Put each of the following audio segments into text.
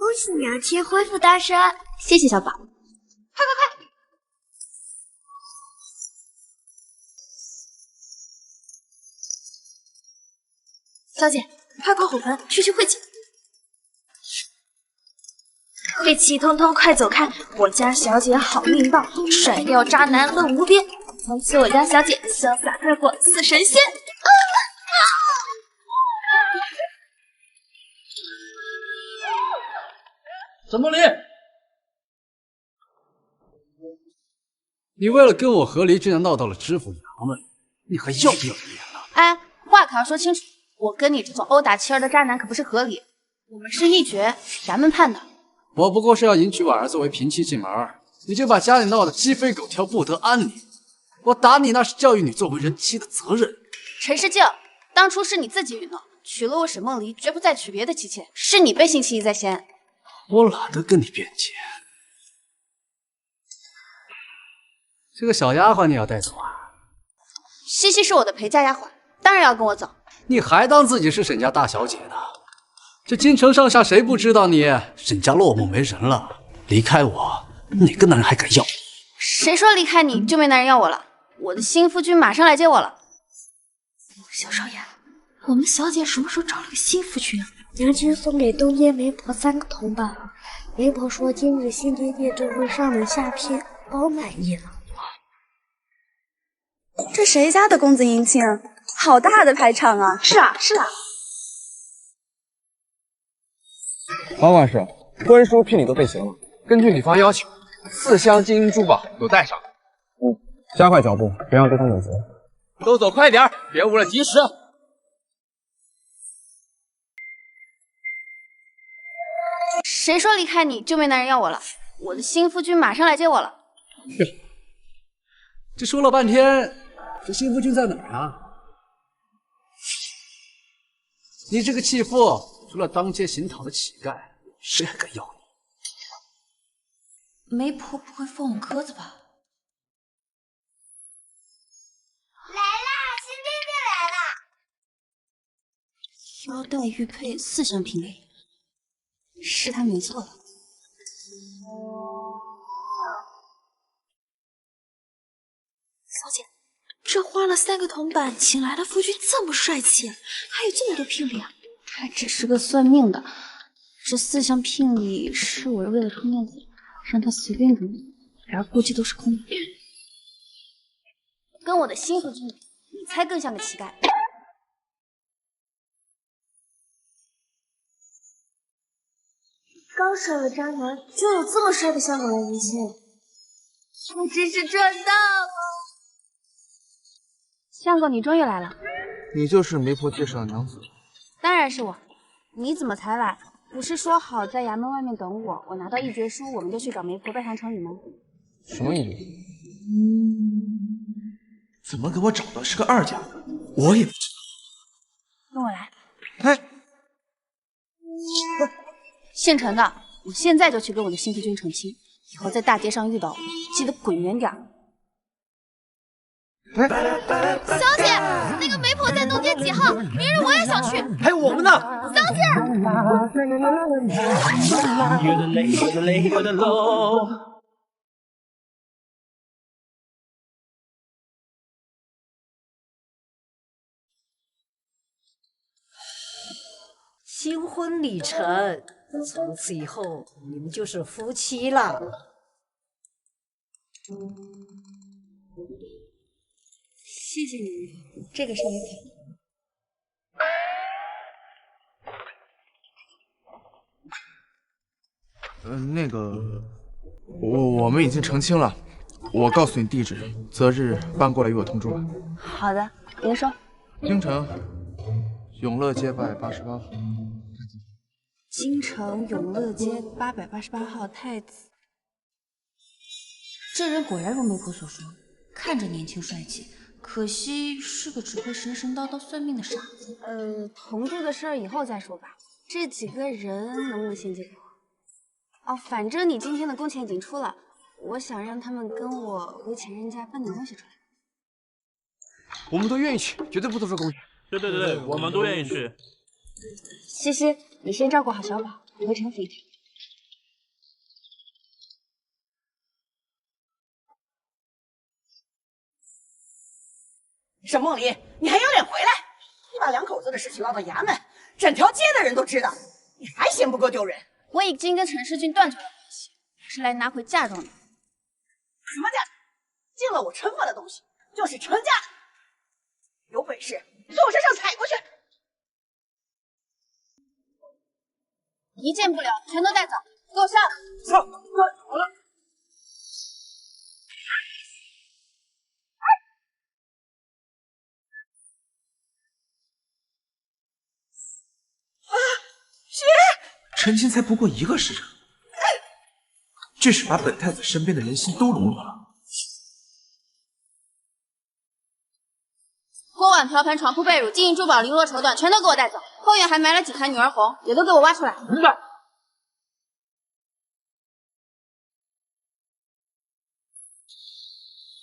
恭喜娘亲恢复单身！谢谢小宝。快！小姐，快跑火盆去救晦气！晦气通通快走开！我家小姐好命棒，甩掉渣男乐无边。从此我家小姐潇洒快活似神仙。沈梦离，你为了跟我和离，竟然闹到了知府衙门，你还要不要脸了？哎，话可要说清楚，我跟你这种殴打妻儿的渣男可不是和离，我们是一绝，衙门判的。我不过是要迎娶婉儿作为平妻进门，你就把家里闹得鸡飞狗跳，不得安宁。我打你那是教育你作为人妻的责任。陈世静，当初是你自己允诺，娶了我沈梦离，绝不再娶别的妻妾，是你背信弃义在先。我懒得跟你辩解。这个小丫鬟你要带走啊？西西是我的陪嫁丫鬟，当然要跟我走。你还当自己是沈家大小姐呢？这京城上下谁不知道你沈家落寞没人了？离开我，哪个男人还敢要你？谁说离开你就没男人要我了？我的新夫君马上来接我了。小少爷，我们小姐什么时候找了个新夫君啊？娘亲送给东街媒婆3个铜板，媒婆说今日新爹爹就会上门下聘，包满意了。这谁家的公子迎亲？好大的排场啊！是啊。王管事，婚书聘礼都备齐了吗？根据女方要求，4箱金银珠宝都带上。加快脚步，别让对方有责。都走快点，别误了吉时。谁说离开你就没男人要我了？我的新夫君马上来接我了。这说了半天，这新夫君在哪儿啊？你这个弃妇，除了当街行讨的乞丐，谁还敢要你？媒婆不会放我鸽子吧？来啦，新爹爹来了！腰带玉佩4项聘礼，是他没错了。小姐，这花了3个铜板请来的夫君这么帅气，还有这么多聘礼啊！他只是个算命的，这4项聘礼是我为了充面子，让他随便给你，然而估计都是空的。跟我的新夫君比，你才更像个乞丐。刚甩了渣男，就有这么帅的相公来迎亲，我真是赚大了！相公，你终于来了。你就是媒婆介绍的娘子？当然是我。你怎么才来？不是说好在衙门外面等我，我拿到议决书，我们就去找媒婆拜堂成礼吗？什么议决？怎么给我找的是个2家？我也不知道。跟我来。哎，姓陈的，我现在就去跟我的新夫君成亲，以后在大街上遇到我，记得滚远点。哎，小姐，那个媒婆在东街几号？明日我也想去。还有我们呢！小姐。新婚礼成，从此以后你们就是夫妻了。谢谢你，这个是你那个，我们已经成亲了，我告诉你地址，择日搬过来与我同住吧。好的，您说。京城永乐街888号。京城永乐街888号太子。这人果然如媒婆所说，看着年轻帅气，可惜是个只会神神叨叨算命的傻子。同住的事儿以后再说吧。这几个人能不能先借给我？哦，反正你今天的工钱已经出了，我想让他们跟我回前任家搬点东西出来。我们都愿意去，绝对不多说贡献。对，我们都愿意去。西西，你先照顾好小宝，我回城府一点。沈梦离，你还有脸回来？你把两口子的事情闹到衙门，整条街的人都知道，你还嫌不够丢人？我已经跟陈世俊断绝了关系，是来拿回嫁妆的。什么嫁妆？进了我陈府的东西就是陈家的，有本事从我身上踩过去！一件不留，全都带走，给我上！上！好了。陈清才不过1个时辰，这是把本太子身边的人心都笼络了。锅碗瓢盆、床铺被褥、金银珠宝、绫罗绸缎，全都给我带走。后院还埋了几坛女儿红，也都给我挖出来。明白。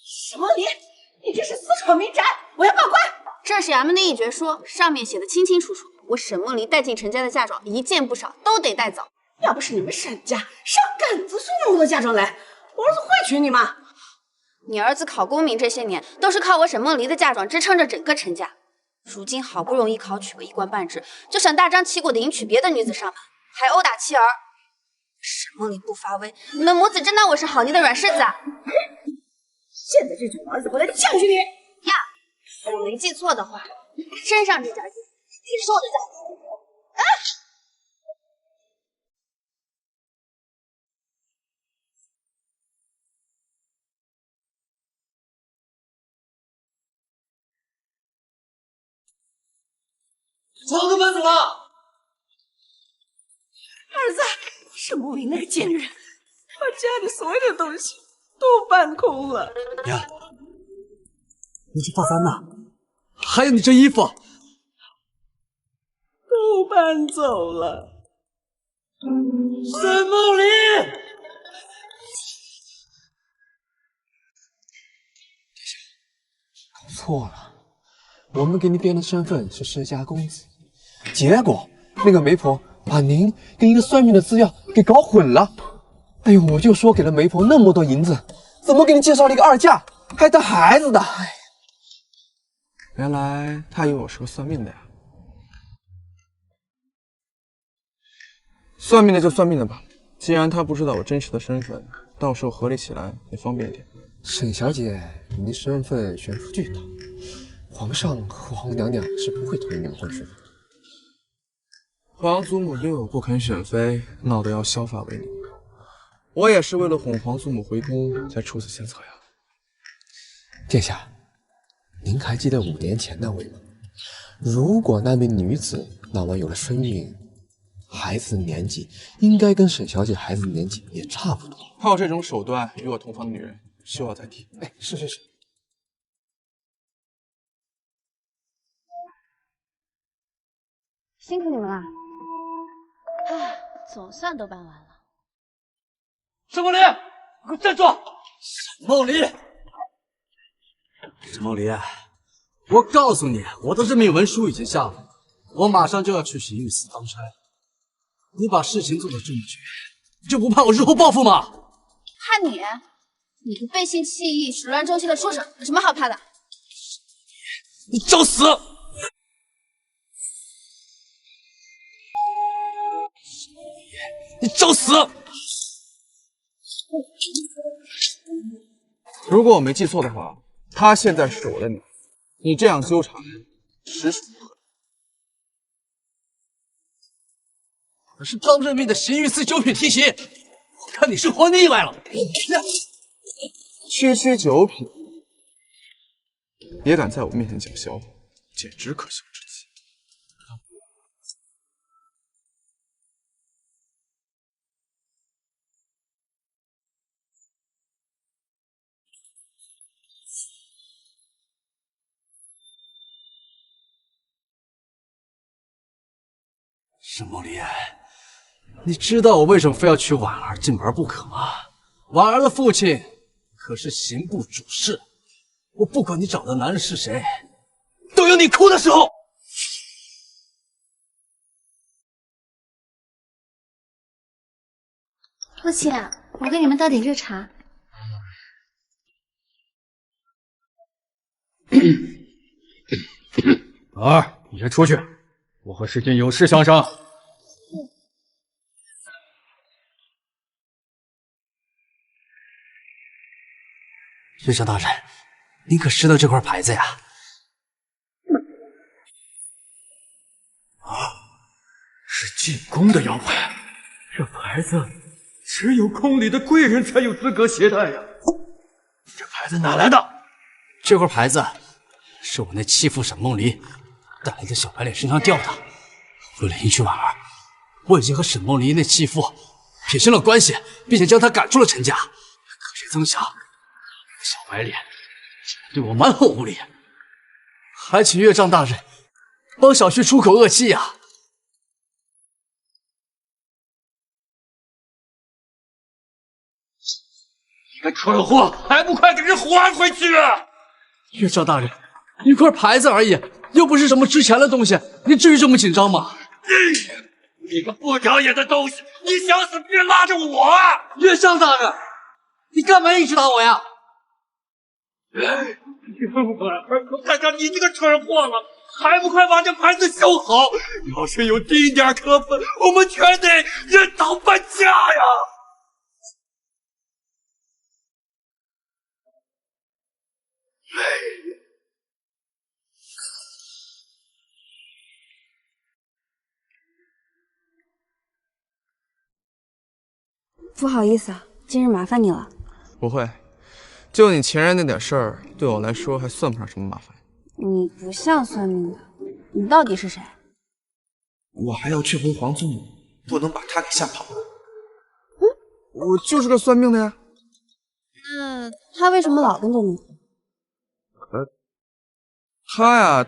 沈梦离，你这是私闯民宅，我要报官！这是衙门的议决书，上面写的清清楚楚。我沈梦离带进陈家的嫁妆一件不少，都得带走。要不是你们沈家上杆子送那么多嫁妆来，我儿子会娶你吗？你儿子考功名这些年，都是靠我沈梦离的嫁妆支撑着整个陈家。如今好不容易考取个一官半职，就想大张旗鼓的迎娶别的女子上门，还殴打妻儿。沈梦离不发威，你们母子真当我是好泥的软柿子啊？现在这种儿子回来教训你呀！我没记错的话，身上这件衣服也是我的嫁妆。啊！房子搬走了。儿子，沈梦离那个贱女人，把家里所有的东西都搬空了。娘，你这发簪呢？还有你这衣服，都搬走了。沈梦离，搞错了，我们给你编的身份是世家公子，结果那个媒婆把您跟一个算命的资料给搞混了。哎呦，我就说给了媒婆那么多银子，怎么给你介绍了一个二嫁，还带孩子的？哎，原来他以为我是个算命的呀。算命的就算命的吧，既然他不知道我真实的身份，到时候合理起来也方便一点。沈小姐，你的身份悬殊巨大，皇上和皇娘娘是不会同意你们婚事的。皇祖母因为我不肯选妃，闹得要削发为尼。我也是为了哄皇祖母回宫才出此献策呀。殿下，您还记得5年前那位吗？如果那名女子那晚有了身孕，孩子的年纪应该跟沈小姐孩子的年纪也差不多。靠这种手段与我同房的女人，休要再提。哎，是。辛苦你们了。唉，总算都办完了。沈梦离，给我站住！沈梦离，沈梦离，我告诉你，我的任命文书已经下了，我马上就要去刑狱司当差。你把事情做得这么绝，你就不怕我日后报复吗？怕你？你个背信弃义、始乱终弃的畜生，有什么好怕的？你找死！你找死！如果我没记错的话，她现在是我的女儿，你这样纠缠，实属不合理。可是刚任命的刑狱司九品提刑，我看你是活腻歪了。区九品，也敢在我面前叫嚣，简直可笑至极。沈梦离，你知道我为什么非要娶婉儿进门不可吗？婉儿的父亲可是刑部主事，我不管你找的男人是谁，都有你哭的时候。父亲，我给你们倒点热茶。儿，你先出去，我和世间有事相商。月上大人，您可识得这块牌子呀？啊，是进宫的腰牌，这牌子只有宫里的贵人才有资格携带呀。这牌子哪来的？这块牌子是我那弃妇沈梦离带来的小白脸身上掉的。为了迎娶婉儿，我已经和沈梦离那弃妇撇清了关系，并且将她赶出了陈家。可谁曾想，小白脸对我蛮横无理，还请岳丈大人帮小婿出口恶气呀！你个蠢货，还不快给人还回去！岳丈大人，一块牌子而已，又不是什么值钱的东西，你至于这么紧张吗？你个不长眼的东西，你想死别拉着我啊！岳丈大人，你干嘛一直打我呀？我看上你这个蠢货了，还不快把这牌子修好！要是有丁点可分，我们全得人逃搬家呀！不好意思啊，今日麻烦你了。不会，就你前任那点事儿，对我来说还算不上什么麻烦。你不像算命的，你到底是谁？我还要劝回皇祖母，不能把他给吓跑了。我就是个算命的呀。那他为什么老跟着你？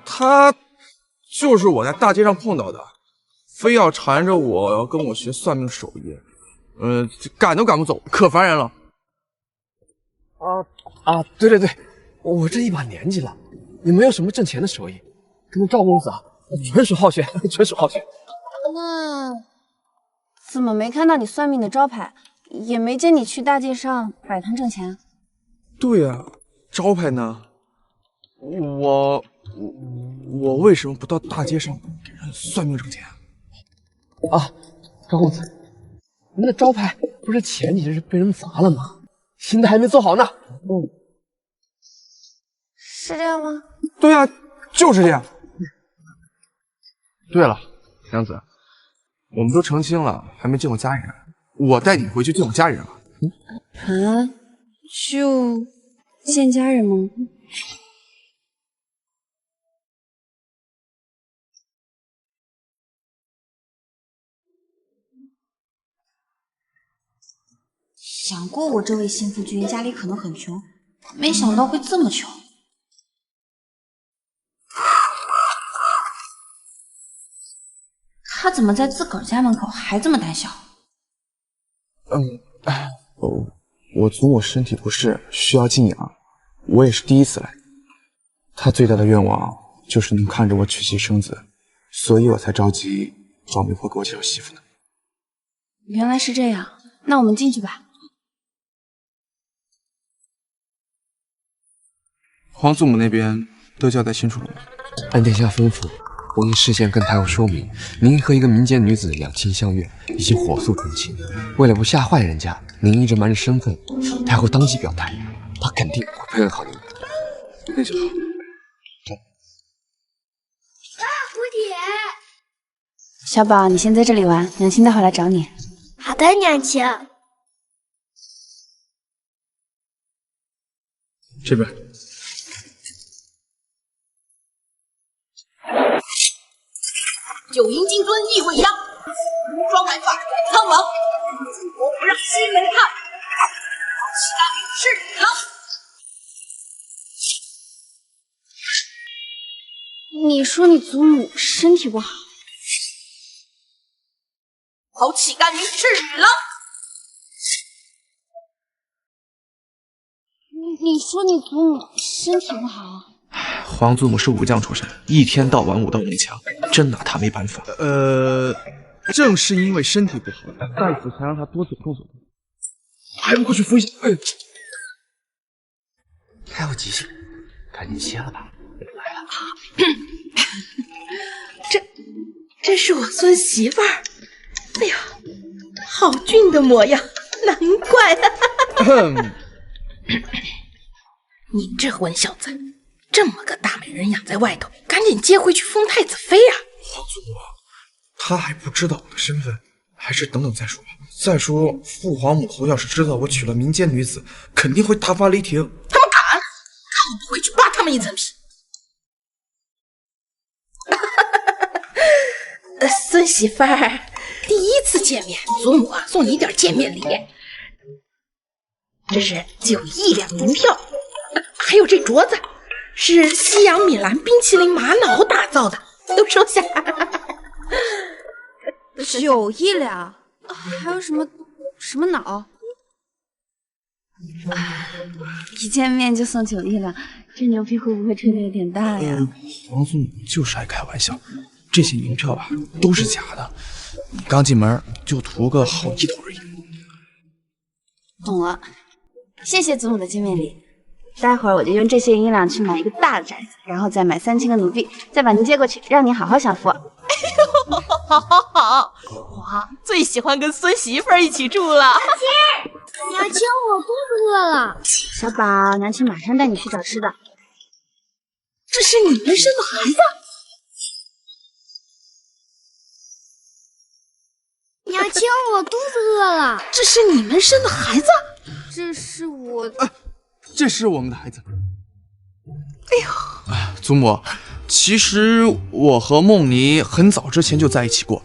他就是我在大街上碰到的，非要缠着我要跟我学算命手艺，赶都赶不走，可烦人了。对对对，我这一把年纪了，也没有什么挣钱的手艺，跟着赵公子啊，纯属好学，纯属好学。那怎么没看到你算命的招牌，也没见你去大街上摆摊挣钱？对呀，招牌呢？我为什么不到大街上给人算命挣钱？赵公子，你们的招牌不是前几日被人砸了吗？新的还没做好呢。是这样吗？对呀，就是这样。对了，娘子，我们都成亲了，还没见过家人，我带你回去见我家人啊。就见家人吗？想过我这位新夫君家里可能很穷，没想到会这么穷。他怎么在自个儿家门口还这么胆小？我祖母身体不适，需要静养，我也是第一次来。她最大的愿望就是能看着我娶妻生子，所以我才着急找媒婆给我介绍媳妇呢。原来是这样，那我们进去吧。皇祖母那边都交代清楚了吗？按殿下吩咐，我已事先跟太后说明，您和一个民间女子两情相悦，已经火速成亲。为了不吓坏人家，您一直瞒着身份，太后当即表态，她肯定会配合好您的。那就好。蝴蝶，小宝，你先在这里玩，娘亲待会来找你。好的，娘亲。这边。九阴金尊意未央，浓妆白发转苍茫，巾帼不让西门看，岂甘明赤女郎。你说你祖母身体不好，好岂甘明赤女郎。你说你祖母身体不好？皇祖母是武将出身，一天到晚舞刀弄枪，真拿她没办法。正是因为身体不好，大夫才让她多走动走动。还不快去扶一下！太后急性，赶紧歇了吧。来了。这是我孙媳妇儿。哎呀，好俊的模样，难怪。你这混小子，这么个大美人养在外头，赶紧接回去封太子妃啊！皇祖，他还不知道我的身份，还是等等再说吧。再说，父皇母后要是知道我娶了民间女子，肯定会大发雷霆。他们敢，看我不会去扒他们一层皮！孙媳妇儿，第一次见面，祖母啊送你一点见面礼，这是9亿两银票，还有这镯子是西洋米兰冰淇淋玛瑙打造的，都收下。9亿两，还有什么脑？一见面就送9亿两，这牛皮会不会吹得有点大呀？皇祖母就是爱开玩笑，这些银票吧都是假的，你刚进门就图个好意头而已。懂了，谢谢祖母的见面礼。待会儿我就用这些银两去买一个大的宅子，然后再买3000个奴婢，再把您接过去，让您好好享福。好，我最喜欢跟孙媳妇儿一起住了。娘亲，我肚子饿了。小宝，娘亲马上带你去找吃的。这是你们生的孩子？娘亲，我肚子饿了。这是你们生的孩子？这是我，这是我们的孩子。哎呦，祖母，其实我和梦妮很早之前就在一起过，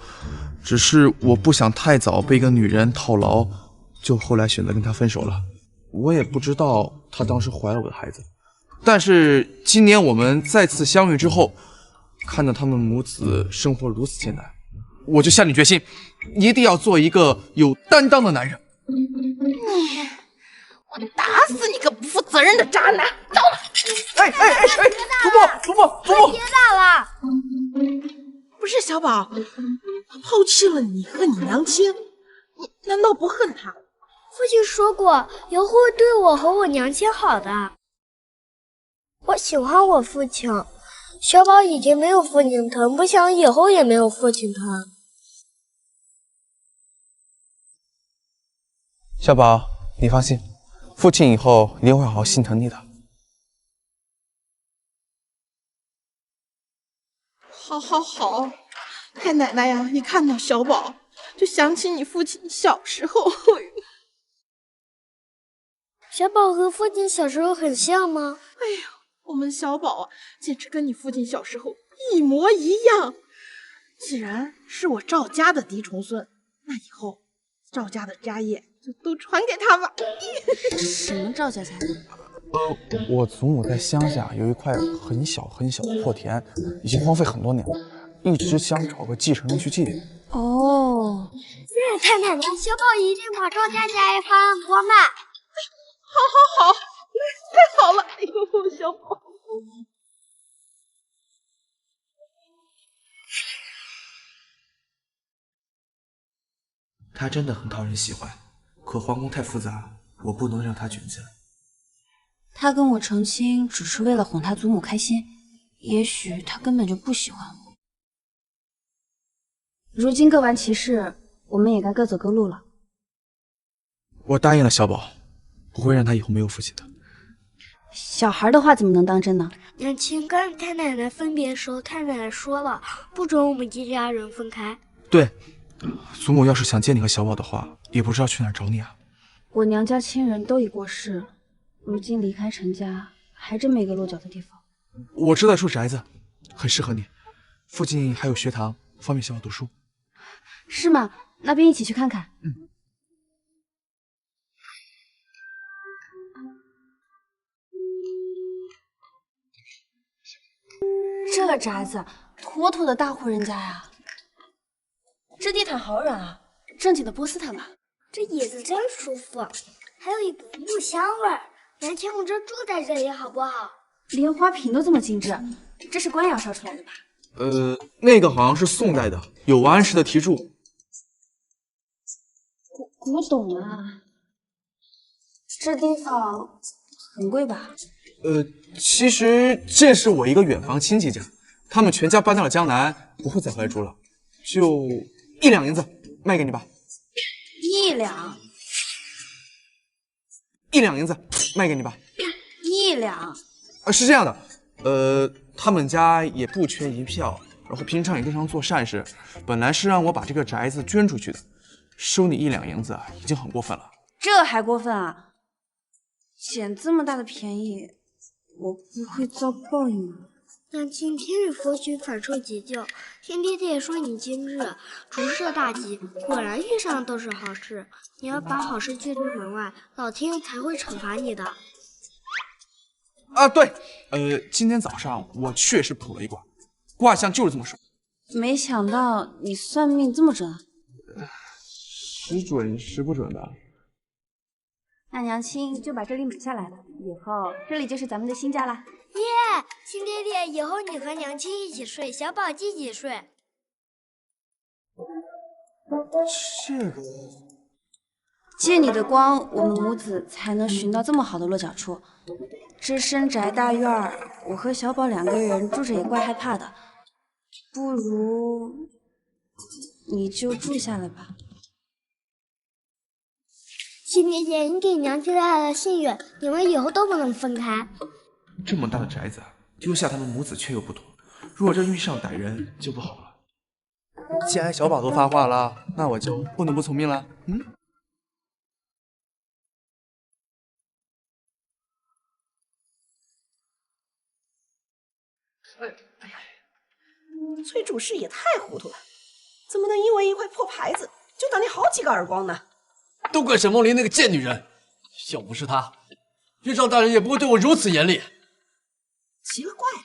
只是我不想太早被一个女人套牢，就后来选择跟她分手了。我也不知道她当时怀了我的孩子，但是今年我们再次相遇之后，看到他们母子生活如此艰难，我就下定决心，一定要做一个有担当的男人。我打死你个不负责任的渣男！走了。哎，祖母，别打了！不是小宝，他抛弃了你和你娘亲，你难道不恨他？父亲说过，以后会对我和我娘亲好的。我喜欢我父亲，小宝已经没有父亲疼，不想以后也没有父亲疼。小宝，你放心，父亲以后一定会好好心疼你的。好，太奶奶呀，一看到小宝就想起你父亲小时候。小宝和父亲小时候很像吗？哎呀，我们小宝啊，简直跟你父亲小时候一模一样。既然是我赵家的嫡重孙，那以后赵家的家业就都传给他吧。什么赵家家业？我祖母在乡下有一块很小的破田，已经荒废很多年了，一直想找个继承人去继承。哦，谢谢太奶奶，小宝一定把赵家家业发扬光大。好，太好了！哎呦，小宝，他真的很讨人喜欢，可皇宫太复杂，我不能让他卷进来。他跟我成亲只是为了哄他祖母开心，也许他根本就不喜欢我。如今各完其事，我们也该各走各路了。我答应了小宝，不会让他以后没有父亲的。小孩的话怎么能当真呢？娘亲，刚与太奶奶分别的时候，太奶奶说了，不准我们一家人分开。对，祖母要是想见你和小宝的话，也不知道去哪儿找你啊。我娘家亲人都已过世，如今离开陈家，还真没个落脚的地方。我知道处宅子，很适合你，附近还有学堂，方便小宝读书。是吗？那便一起去看看。这宅子妥妥的大户人家呀！这地毯好软啊，正经的波斯毯吧？这椅子真舒服，还有一股木香味儿。娘亲，我这住在这里好不好？连花瓶都这么精致，这是官窑烧出来的吧？那个好像是宋代的，有王安石的题注。古董啊，这地方很贵吧？其实这是我一个远房亲戚家，他们全家搬到了江南，不会再回来住了，就1两银子卖给你吧。1两，1两银子卖给你吧。1两。是这样的，他们家也不缺银票，然后平常也经常做善事，本来是让我把这个宅子捐出去的，收你1两银子已经很过分了。这还过分啊？捡这么大的便宜，我不会遭报应吗？娘亲，天日佛许，反受解救。天爹爹说你今日诸事大吉，果然遇上的都是好事。你要把好事拒之门外，老天才会惩罚你的。对，今天早上我确实卜了一卦，卦象就是这么说。没想到你算命这么准。时准时不准的。那娘亲就把这里买下来了，以后这里就是咱们的新家啦。耶，亲爹爹，以后你和娘亲一起睡，小宝自己睡。这个，借你的光，我们母子才能寻到这么好的落脚处。这深宅大院儿，我和小宝2个人住着也怪害怕的，不如你就住下来吧。亲爹爹，你给娘亲带来了幸运，你们以后都不能分开。这么大的宅子，丢下他们母子却又不妥，若真遇上歹人就不好了。既然小宝都发话了，那我就不能不从命了。崔主事也太糊涂了，怎么能因为一块破牌子就打你好几个耳光呢？都怪沈梦离那个贱女人，要不是她，岳丈大人也不会对我如此严厉。奇了怪了，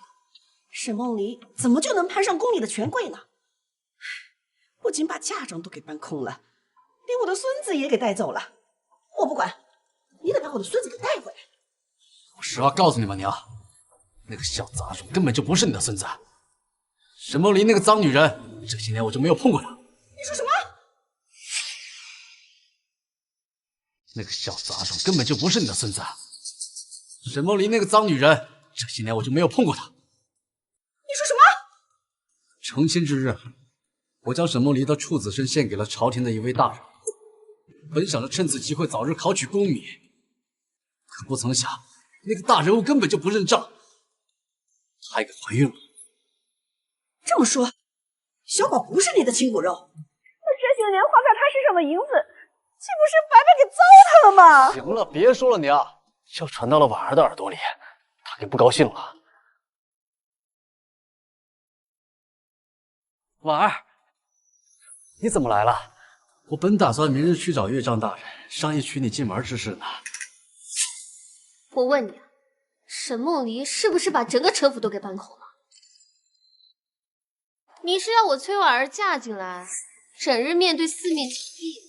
沈梦离怎么就能攀上宫里的权贵呢？不仅把嫁妆都给搬空了，连我的孙子也给带走了。我不管，你得把我的孙子给带回来。我实话告诉你吧，娘，那个小杂种根本就不是你的孙子。沈梦离那个脏女人，这些年我就没有碰过她。你说什么？那个小杂种根本就不是你的孙子。沈梦离那个脏女人，这些年我就没有碰过她。你说什么？成亲之日，我将沈梦离的处子身献给了朝廷的一位大人，本想着趁此机会早日考取功名，可不曾想那个大人物根本就不认账，还给怀孕了。这么说，小宝不是你的亲骨肉？那这些年花在他身上的银子，岂不是白白给糟蹋了吗？行了，别说了，娘，要传到了婉儿的耳朵里，她就不高兴了。婉儿，你怎么来了？我本打算明日去找岳丈大人商议娶你进门之事呢。我问你，沈梦离是不是把整个城府都给搬空了？你是要我崔婉儿嫁进来，整日面对四面楚地？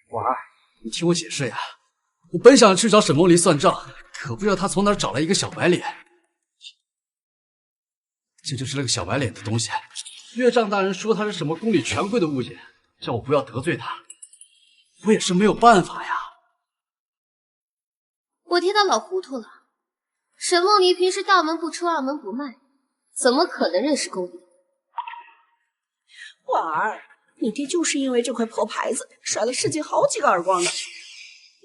婉儿，你听我解释呀。我本想去找沈梦离算账，可不知道他从哪儿找来一个小白脸。这就是那个小白脸的东西。岳丈大人说他是什么宫里权贵的物件，叫我不要得罪他。我也是没有办法呀。我替他老糊涂了。沈梦离平时大门不出二门不迈，怎么可能认识宫里？婉儿，你爹就是因为这块破牌子甩了世界好几个耳光呢，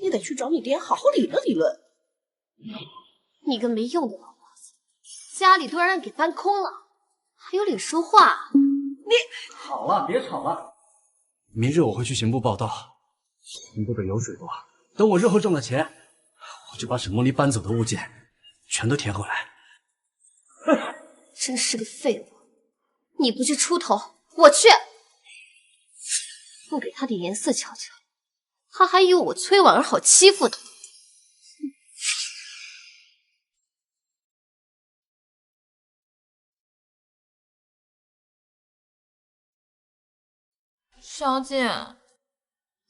你得去找你爹好好理论理论。你个没用的老婆子，家里都让人给搬空了，还有脸说话？你好了，别吵了。明日我会去刑部报道，刑部的油水多，等我日后挣了钱，我就把沈梦离搬走的物件全都填回来。真是个废物！你不去出头，我去。不给他点颜色瞧瞧，他还以为我崔婉儿好欺负呢。小姐，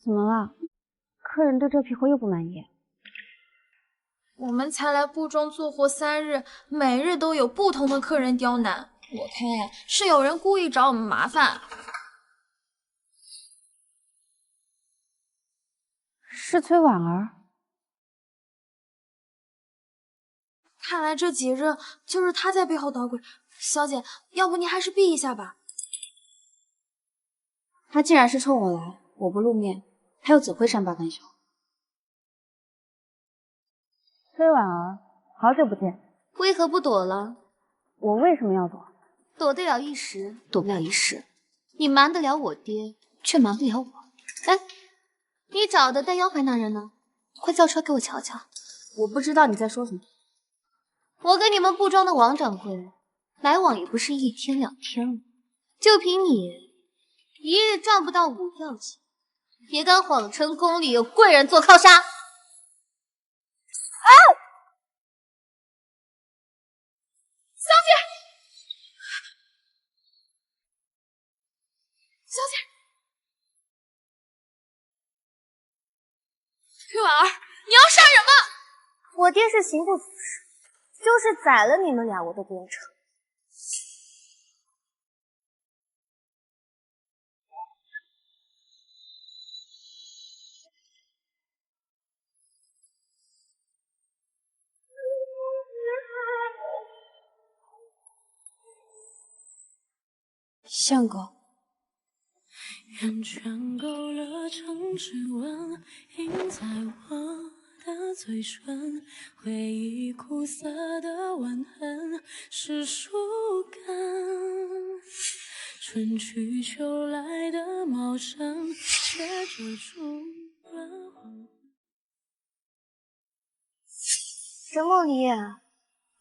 怎么了？客人对这批货又不满意？我们才来部中做货3日，每日都有不同的客人刁难。我看呀，是有人故意找我们麻烦。是崔婉儿。看来这几日就是他在背后捣鬼，小姐，要不您还是避一下吧。他既然是冲我来，我不露面，他又怎会善罢甘休？崔婉儿，好久不见，为何不躲了？我为什么要躲？躲得了一时，躲不了一世。你瞒得了我爹，却瞒不了我。哎，你找的带腰牌那人呢？快叫出来给我瞧瞧。我不知道你在说什么。我跟你们布庄的王掌柜来往也不是1天2天了，就凭你一日赚不到5吊钱，也敢谎称宫里有贵人做靠杀？啊！小姐，小姐，崔婉儿，你要杀人吗？我爹是刑部主事，就是宰了你们俩，我都不用承。相公，圆圈勾勒成指纹，印在我的嘴唇，回忆苦涩的吻痕是树干，春去秋来的茂盛，却遮住了黄昏。沈梦离，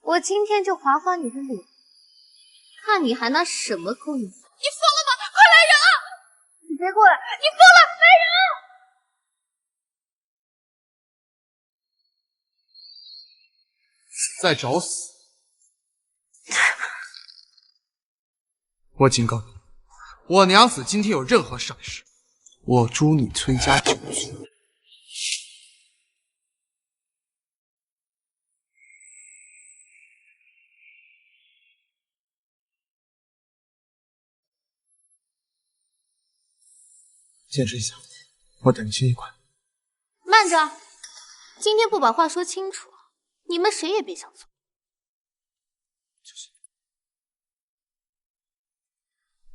我今天就划划你的脸，看你还拿什么勾引我？你疯了吗？快来人啊！你别过来！你疯了！来人啊！在找死！我警告你，我娘子今天有任何闪失，我诛你崔家9族！坚持一下，我等你清一关。慢着，今天不把话说清楚，你们谁也别想走。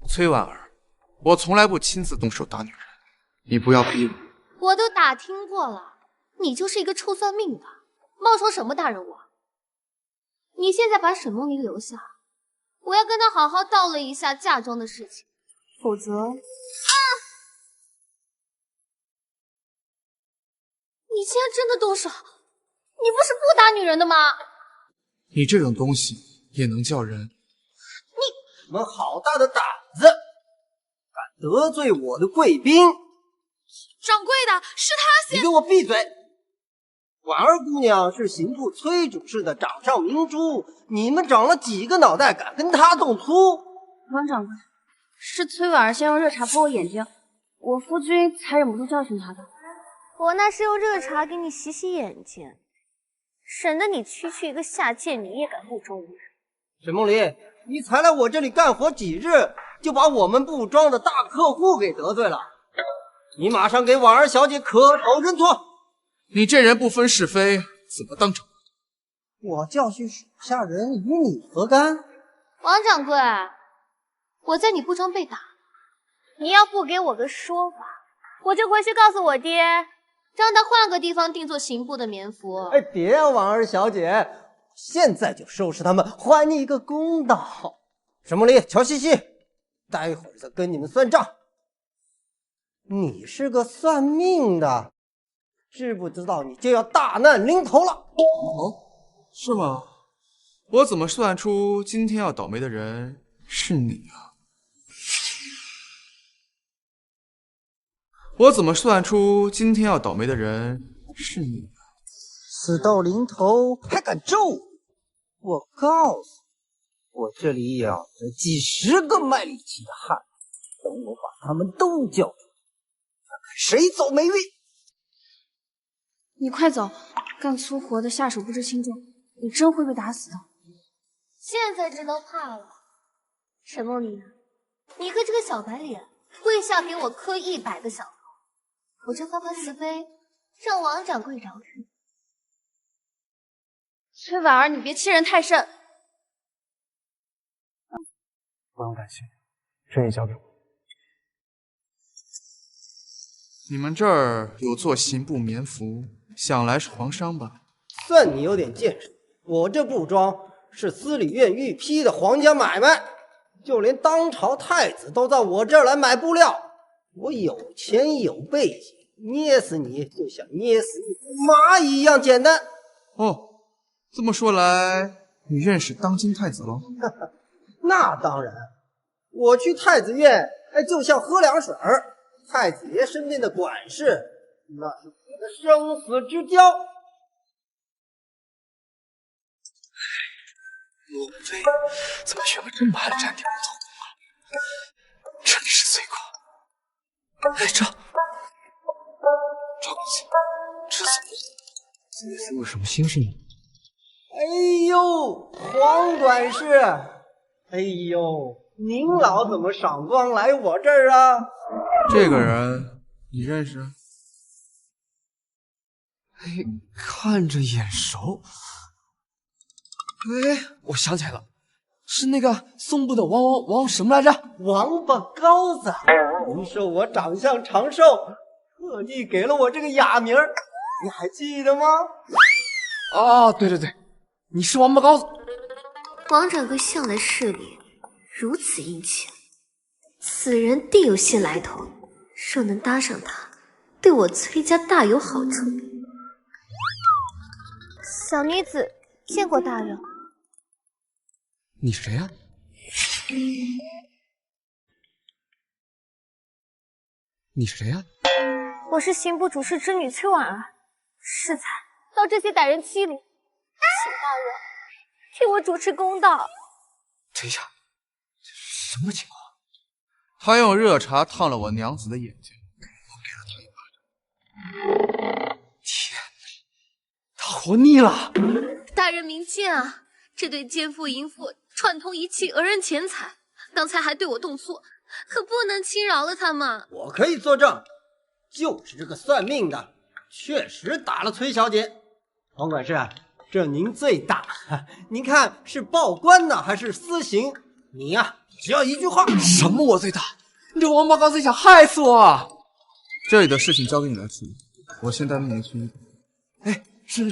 崔婉儿，我从来不亲自动手打女人，你不要逼我。我都打听过了，你就是一个臭算命的，冒充什么大人物？你现在把沈梦离留下，我要跟她好好道了一下嫁妆的事情，否则……你竟然真的动手！你不是不打女人的吗？你这种东西也能叫人？你们好大的胆子，敢得罪我的贵宾！掌柜的，是他先……你给我闭嘴！婉儿姑娘是刑部崔主事的掌上明珠，你们长了几个脑袋，敢跟她动粗？王掌柜，是崔婉儿先用热茶泼我眼睛，我夫君才忍不住教训她的。我那是用热茶给你洗洗眼睛，省得你区区一个下贱女也敢目中无人。沈梦离，你才来我这里干活几日，就把我们布庄的大客户给得罪了，你马上给婉儿小姐磕头认错。你这人不分是非，怎么当掌柜？我教训属下人与你何干？王掌柜，我在你布庄被打，你要不给我个说法，我就回去告诉我爹，让他换个地方定做刑部的棉服。哎，别啊，婉儿小姐，现在就收拾他们，还你一个公道。沈梦离，乔西西，待会儿再跟你们算账。你是个算命的，知不知道你就要大难临头了？哦，是吗？我怎么算出今天要倒霉的人是你啊？我怎么算出今天要倒霉的人是你啊？死到临头还敢咒我？告诉你，我这里养着几十个卖力气的汉子，等我把他们都叫出来，看看谁走霉运。你快走，干粗活的下手不知轻重，你真会被打死的。现在知道怕了。沈梦离，你和这个小白脸跪下给我磕100个响头，否则翻盘死飞，让王掌柜饶人。崔婉儿，你别欺人太甚。不用担心，这也交给我。你们这儿有做刑部棉服，想来是皇商吧？算你有点见识，我这布庄是司礼院御批的皇家买卖，就连当朝太子都在我这儿来买布料。我有钱有背景，捏死你就像捏死一只蚂蚁一样简单。哦，这么说来，你认识当今太子了？那当然，我去太子院，就像喝凉水儿。太子爷身边的管事，那是我的生死之交。莫非怎么学个这么暗的战地不走啊？这里是罪过。哎，赵公子，这怎么了？有什么心事吗？哎呦，黄管事，哎呦，您老怎么赏光来我这儿啊？这个人你认识？哎，看着眼熟。哎，我想起来了，是那个宋部的王什么来着？王八羔子。您说我长相长寿，特地给了我这个雅名，你还记得吗？啊，对对对，你是王八羔子。王掌柜向来势力如此殷切，此人定有些来头。若能搭上他，对我崔家大有好处。小女子见过大人。你谁呀？你谁呀？我是刑部主事之女崔婉儿，适才遭这些歹人欺凌，请大人替我主持公道。这下什么情况？他用热茶烫了我娘子的眼睛，我给了他一巴掌。天哪，他活腻了！大人明鉴啊，这对奸夫淫妇串通一气讹人钱财，刚才还对我动粗，可不能轻饶了他们。我可以作证，就是这个算命的确实打了崔小姐。黄管事，这您最大，您看是报官呢还是私刑？你呀，只要一句话。什么我最大？你这王八羔子想害死我啊！这里的事情交给你来处理，我先带命去医馆。哎，是。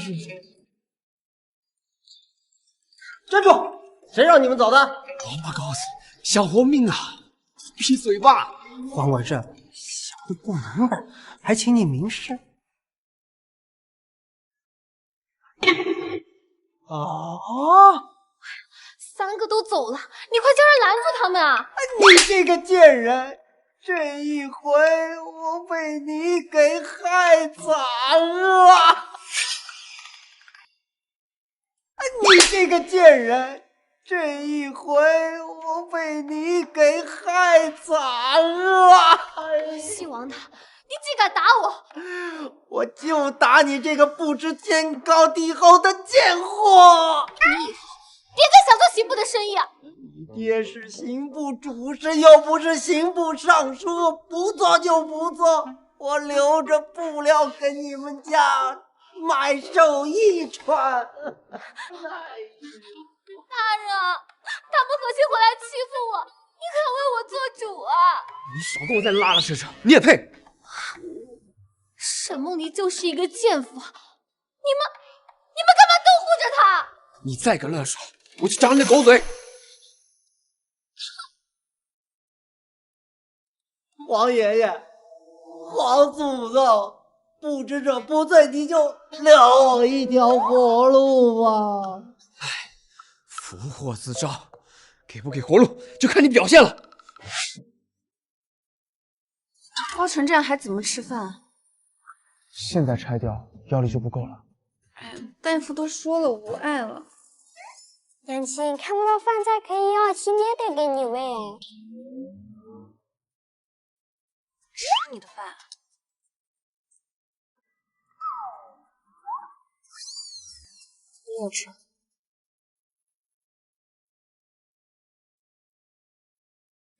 站住！谁让你们走的？王八羔子想活命啊！闭嘴吧！黄管事，小的不明白，还请你明示。哦。三个都走了，你快叫人拦住他们啊！你这个贱人，这一回我被你给害惨了！你这个贱人，这一回我被你给害惨了！姓王的，你竟敢打我！我就打你这个不知天高地厚的贱货！你以后别再想做刑部的生意啊！你爹是刑部主事，又不是刑部尚书，不做就不做。我留着布料给你们家买寿衣穿。大人，他们何心回来欺负我？你可为我做主啊！你少跟我再拉拉扯扯，你也配？沈梦离就是一个贱妇，你们干嘛都护着她？你再敢乱说，我就掌你的狗嘴！王爷爷，黄祖宗，不知者不罪，你就留我一条活路吧。哎，福祸自招，给不给活路就看你表现了。包成这样还怎么吃饭？现在拆掉腰力就不够了。哎，大夫都说了，我不爱了。娘亲，看不到饭菜可以要，亲爹得给你喂。吃你的饭。你也吃。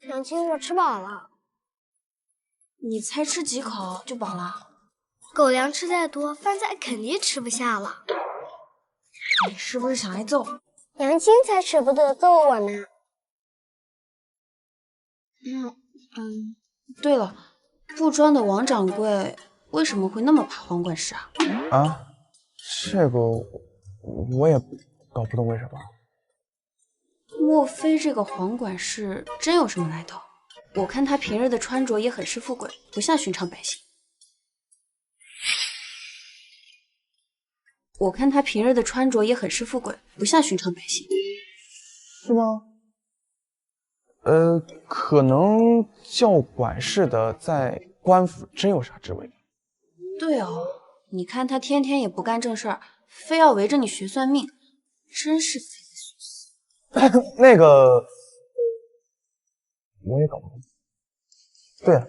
娘亲，我吃饱了。你才吃几口就饱了？狗粮吃再多，饭菜肯定吃不下了。你是不是想挨揍？娘亲才舍不得揍我呢。对了，布庄的王掌柜为什么会那么怕黄管事啊？啊，这个我也搞不懂为什么。莫非这个黄管事真有什么来头？我看他平日的穿着也很是富贵，不像寻常百姓。是吗？可能叫管事的在官府真有啥职位？对哦，你看他天天也不干正事儿，非要围着你学算命，真是匪夷所思。那个，我也搞不懂。对了，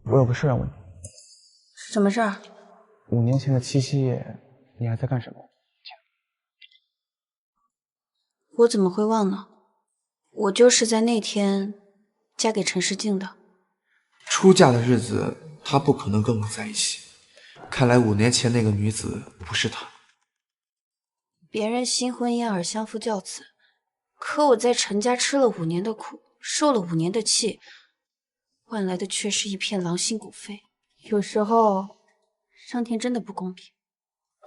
我有个事要问你。什么事儿？5年前的七夕夜，你还在干什么？我怎么会忘呢？我就是在那天嫁给陈世静的。出嫁的日子，他不可能跟我在一起。看来5年前那个女子不是他。别人新婚燕尔相夫教子，可我在陈家吃了5年的苦，受了5年的气，换来的却是一片狼心狗肺。有时候，上天真的不公平。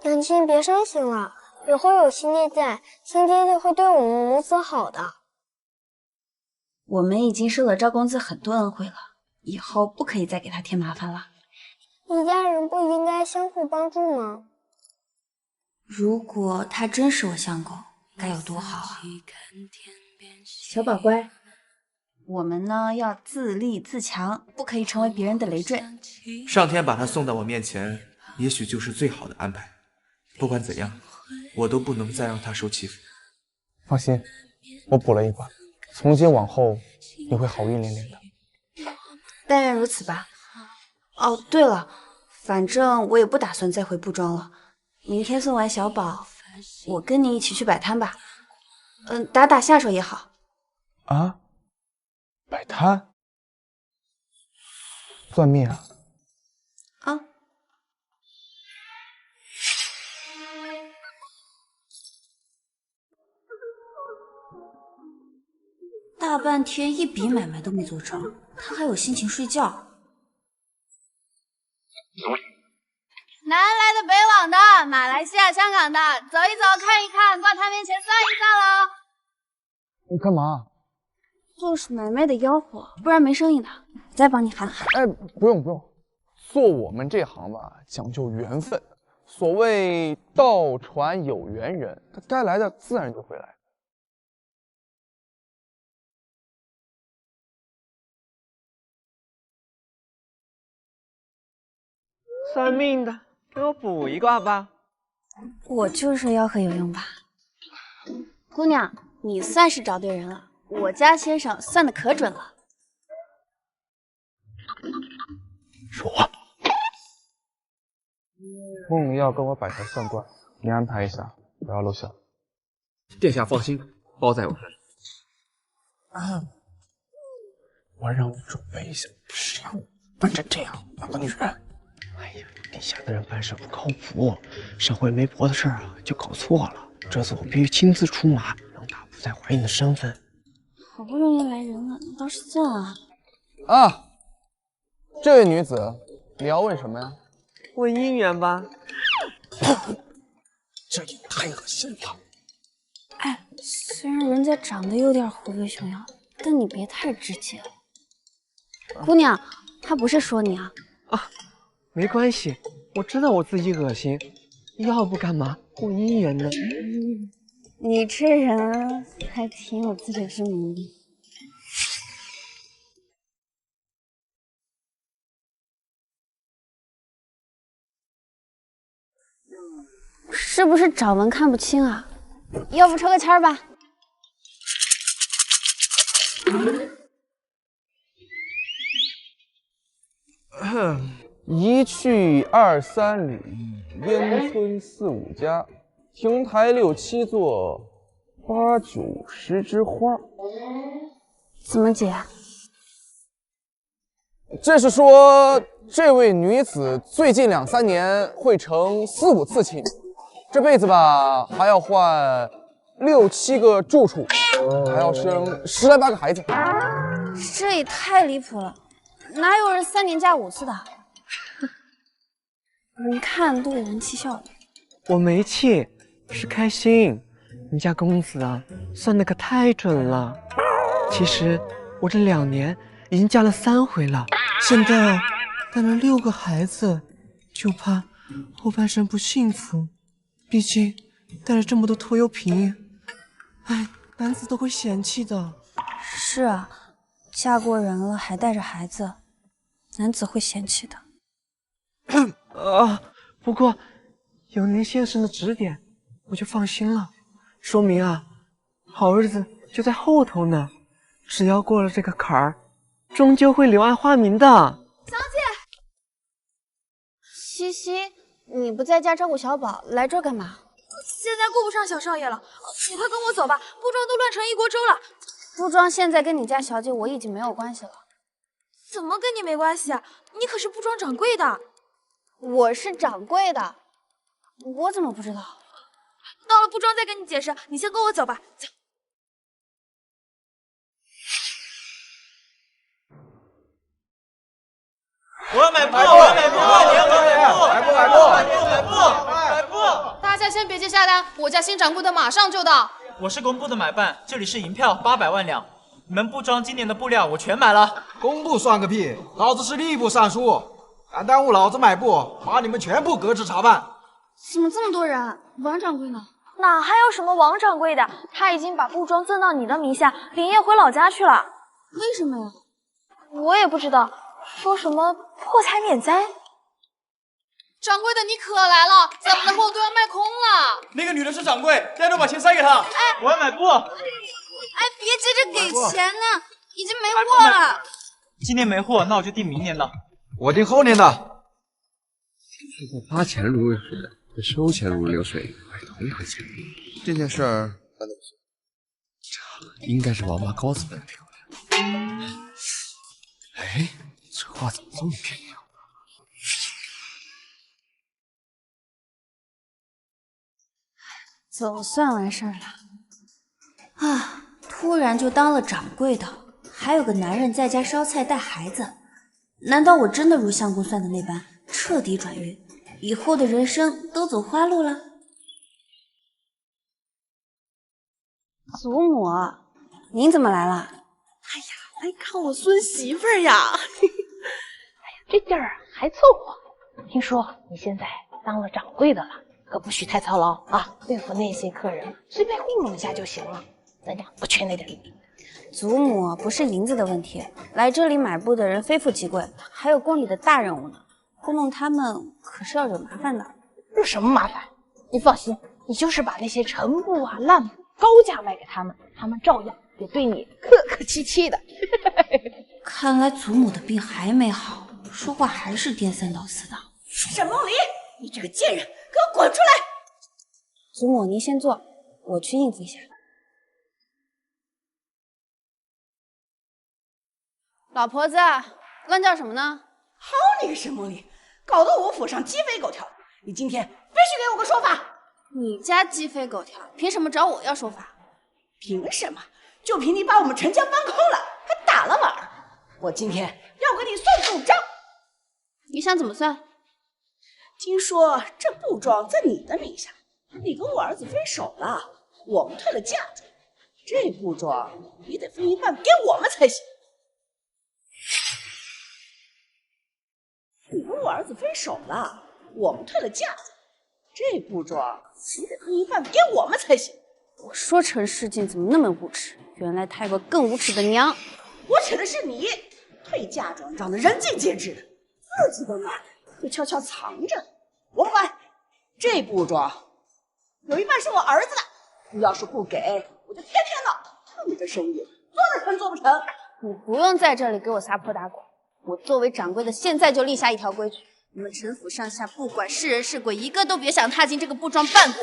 娘亲，别伤心了，以后有新爹在，新爹爹会对我们母子好的。我们已经受了赵公子很多恩惠了，以后不可以再给他添麻烦了。一家人不应该相互帮助吗？如果他真是我相公，该有多好啊！小宝乖，我们呢要自立自强，不可以成为别人的累赘。上天把他送到我面前，也许就是最好的安排。不管怎样，我都不能再让他受欺负。放心，我卜了一卦，从今往后你会好运连连的。但愿如此吧。哦，对了，反正我也不打算再回布庄了。明天送完小宝，我跟你一起去摆摊吧。打打下手也好。啊？摆摊？算命啊？啊。大半天一笔买卖都没做成，他还有心情睡觉？南来的、北往的，马来西亚、香港的，走一走，看一看，挂摊面前算一算喽。你干嘛？就是买卖的吆喝，不然没生意的。再帮你喊喊。哎，不用不用，做我们这行吧，讲究缘分。所谓道传有缘人，他该来的自然就会来。算命的，给我卜一卦吧。我就说吆喝有用吧。姑娘，你算是找对人了，我家先生算的可准了。是我。梦要跟我摆台算卦，你安排一下，不要露馅。殿下放心，包在我这里。啊，我让你准备一下，谁让你扮成这样养个女人？哎呀，殿下的人办事不靠谱，上回媒婆的事啊就搞错了，这次我必须亲自出马，让他不再怀疑你的身份。好不容易来人了，你倒是算啊！啊，这位女子，你要问什么呀？问姻缘吧。这也太恶心了。哎，虽然人家长得有点虎背熊腰，但你别太直接了。姑娘，他不是说你啊。啊，没关系，我知道我自己恶心，要不干嘛问姻缘呢？你这人还挺有自知之明的。是不是掌纹看不清啊？要不抽个签儿吧。一去2、3里，烟村4、5家，亭台6、7座，8、9、10枝花。怎么解？这是说这位女子最近2、3年会成4、5次亲，这辈子吧还要换6、7个住处，还要生10来8个孩子。这也太离谱了，哪有人3年嫁5次的？你看都有人气笑了。我没气，是开心。你家公子啊，算的可太准了。其实我这2年已经嫁了3回了，现在啊带了6个孩子，就怕后半生不幸福。毕竟带了这么多拖油瓶，哎，男子都会嫌弃的。是啊，嫁过人了还带着孩子，男子会嫌弃的。不过有您先生的指点，我就放心了。说明啊，好日子就在后头呢。只要过了这个坎儿，终究会柳暗花明的。小姐，西西，你不在家照顾小宝，来这儿干嘛？现在顾不上小少爷了，你快跟我走吧，布庄都乱成一锅粥了。布庄现在跟你家小姐我已经没有关系了。怎么跟你没关系啊？你可是布庄掌柜的。我是掌柜的，我怎么不知道？到了布庄再跟你解释，你先跟我走吧，走。我要买布，我要买布，买布！大家先别接下单，我家新掌柜的马上就到。我是工部的买办，这里是银票800万两，你们布庄今年的布料我全买了。工部算个屁，老子是吏部尚书，敢耽误老子买布，把你们全部革职查办。怎么这么多人？王掌柜呢？哪还有什么王掌柜的？他已经把布庄赠到你的名下，连夜回老家去了。为什么呀？我也不知道，说什么破财免灾。掌柜的，你可来了，咱们的货都要卖空了。那个女的是掌柜，大家都把钱塞给她。我要买布。哎，别急着给钱呢，已经没货了。今年没货，那我就订明年的。我订后年的。现在发钱如流水，这收钱如流水，同一回事。这件事儿办得不错，这应该是王八羔子办的漂亮。哎，这画怎么这么漂亮？总算完事儿了。啊，突然就当了掌柜的，还有个男人在家烧菜带孩子，难道我真的如相公算的那般彻底转运，以后的人生都走花路了？祖母，您怎么来了？哎呀，来看我孙媳妇儿呀！哎呀，这地儿还凑合。听说你现在当了掌柜的了，可不许太操劳啊！对付那些客人，随便糊弄一下就行了。咱家不缺那点银。祖母，不是银子的问题，来这里买布的人非富即贵，还有宫里的大人物呢，糊弄他们可是要惹麻烦的。惹什么麻烦？你放心，你就是把那些陈布啊、烂布高价卖给他们，他们照样得对你客客气气的。看来祖母的病还没好，说话还是颠三倒四的。沈梦离，你这个贱人，给我滚出来！祖母，您先坐，我去应付一下。老婆子，乱叫什么呢？好你个沈梦离，搞得我府上鸡飞狗跳。你今天必须给我个说法。你家鸡飞狗跳，凭什么找我要说法？凭什么？就凭你把我们陈家搬空了，还打了碗儿。我今天要给你算总账。你想怎么算？听说这布庄在你的名下，你跟我儿子分手了，我们退了嫁妆，这布庄你得分一半给我们才行。你跟我儿子分手了，我们退了嫁妆，这布庄你得分一半给我们才行。我说陈世静怎么那么无耻，原来他有个更无耻的娘。无耻的是你，退嫁妆长得人尽皆知的，自己的买就悄悄藏着。我不管，这布庄有一半是我儿子的，你要是不给，我就天天的蹭你的生意，做得成做不成。你不用在这里给我撒泼打滚，我作为掌柜的，现在就立下一条规矩：你们陈府上下，不管是人是鬼，一个都别想踏进这个布庄半步，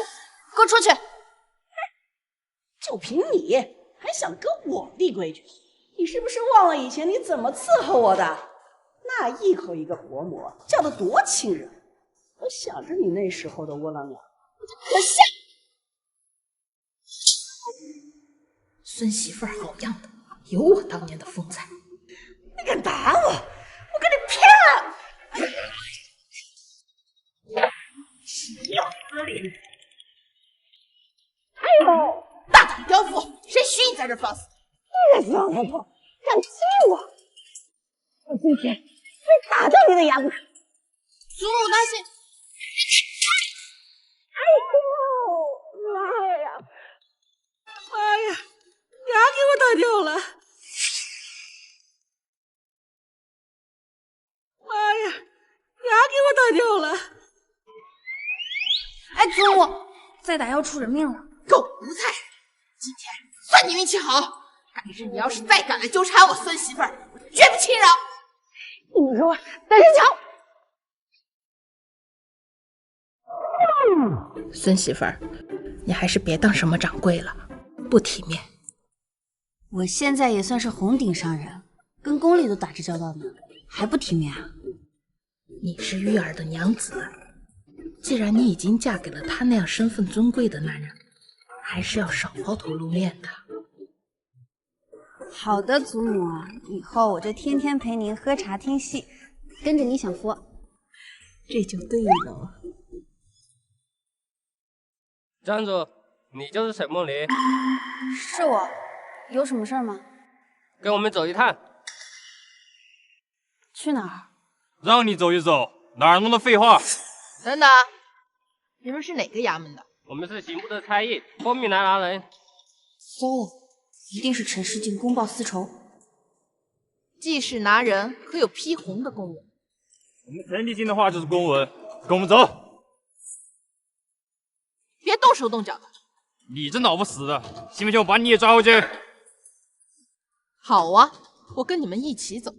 给我出去！就凭你还想跟我立规矩？你是不是忘了以前你怎么伺候我的？那一口一个伯母，叫得多亲热。我想着你那时候的窝囊鸟，我就可笑。孙媳妇儿好样的，有我当年的风采。你敢打我，我跟你拼了！要死你！哎呦，大胆刁妇，谁许你在这放肆？你个小丫头，敢欺我！我今天非打掉你的牙不可！祖母担心。哎呦，妈呀！妈呀，牙给我打掉了！妈呀，牙给我打掉了！哎，祖母，再打要出人命了！狗奴才，今天算你运气好，改日你要是再敢来纠缠我孙媳妇儿，我绝不轻饶！你们说，单身强！孙媳妇儿，你还是别当什么掌柜了，不体面。我现在也算是红顶上人，跟宫里都打着交道呢，还不体面啊？你是玉儿的娘子，既然你已经嫁给了他那样身份尊贵的男人，还是要少抛头露面的。好的，祖母，以后我就天天陪您喝茶听戏，跟着你享福。这就对了。站住！你就是沈梦离？是我，有什么事吗？跟我们走一趟。去哪儿？让你走一走，哪儿那么多废话？等等，你们是哪个衙门的？我们是刑部的差役，封密南拿人。糟了，一定是陈世进公报私仇。记事拿人可有批红的公文？我们陈帝进的话就是公文，跟我们走。别动手动脚的！你这脑不死的，信不信我把你也抓回去？好啊，我跟你们一起走。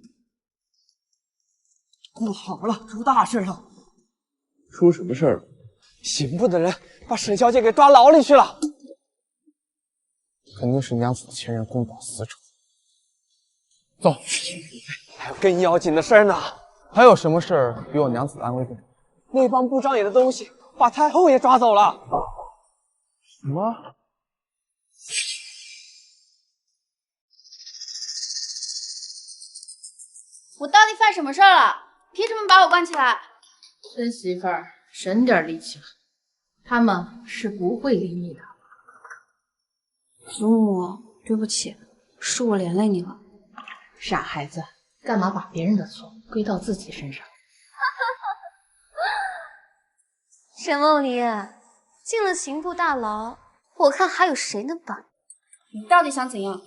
不好了，出大事了！出什么事了？刑部的人把沈小姐给抓牢里去了。肯定是娘子的前任公报私仇。走，还有更要紧的事呢。还有什么事儿比我娘子安危更重要？那帮不长眼的东西把太后也抓走了。什么？我到底犯什么事儿了？凭什么把我关起来？孙媳妇儿，省点力气吧，他们是不会理你的。祖母，对不起，是我连累你了。傻孩子，干嘛把别人的错归到自己身上？沈梦离，进了刑部大牢，我看还有谁能帮你？你到底想怎样？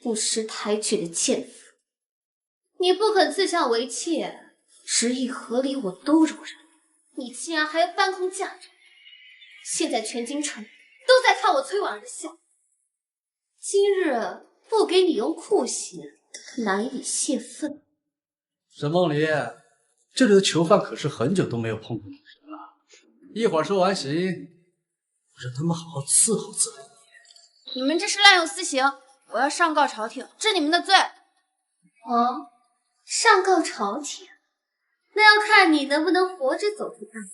不识抬举的贱妇！你不肯自相为妾，执意合理我都容忍，你竟然还要搬空嫁人！现在全京城都在看我崔婉儿的笑。今日不给你用酷刑，难以泄愤。沈梦离，这里的囚犯可是很久都没有碰过女人了。一会儿收完刑，让他们好好伺候伺候你们这是滥用私刑，我要上告朝廷，治你们的罪。哦，上告朝廷，那要看你能不能活着走出大门。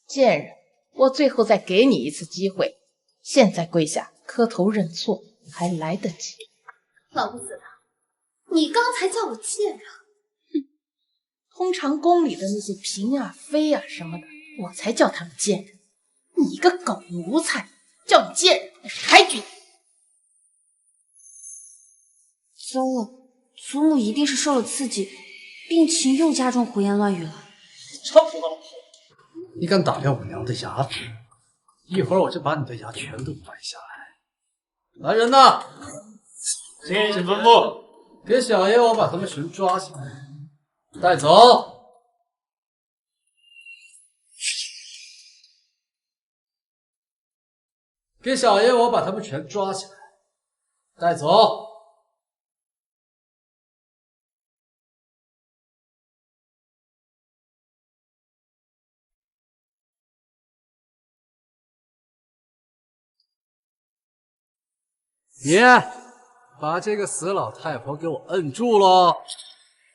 贱人，我最后再给你一次机会，现在跪下磕头认错还来得及。老不死的，你刚才叫我贱人。通常宫里的那些嫔啊、妃啊什么的，我才叫他们贱人。你个狗奴才，叫你贱人那是抬举你。糟了，祖母一定是受了刺激，病情又加重胡言乱语了。臭老婆，你敢打掉我娘的牙齿，一会儿我就把你的牙全都掰下来。来人呐！请吩咐，给小爷我把他们全抓起来，带走。给小爷我把他们全抓起来，带走。你把这个死老太婆给我摁住喽！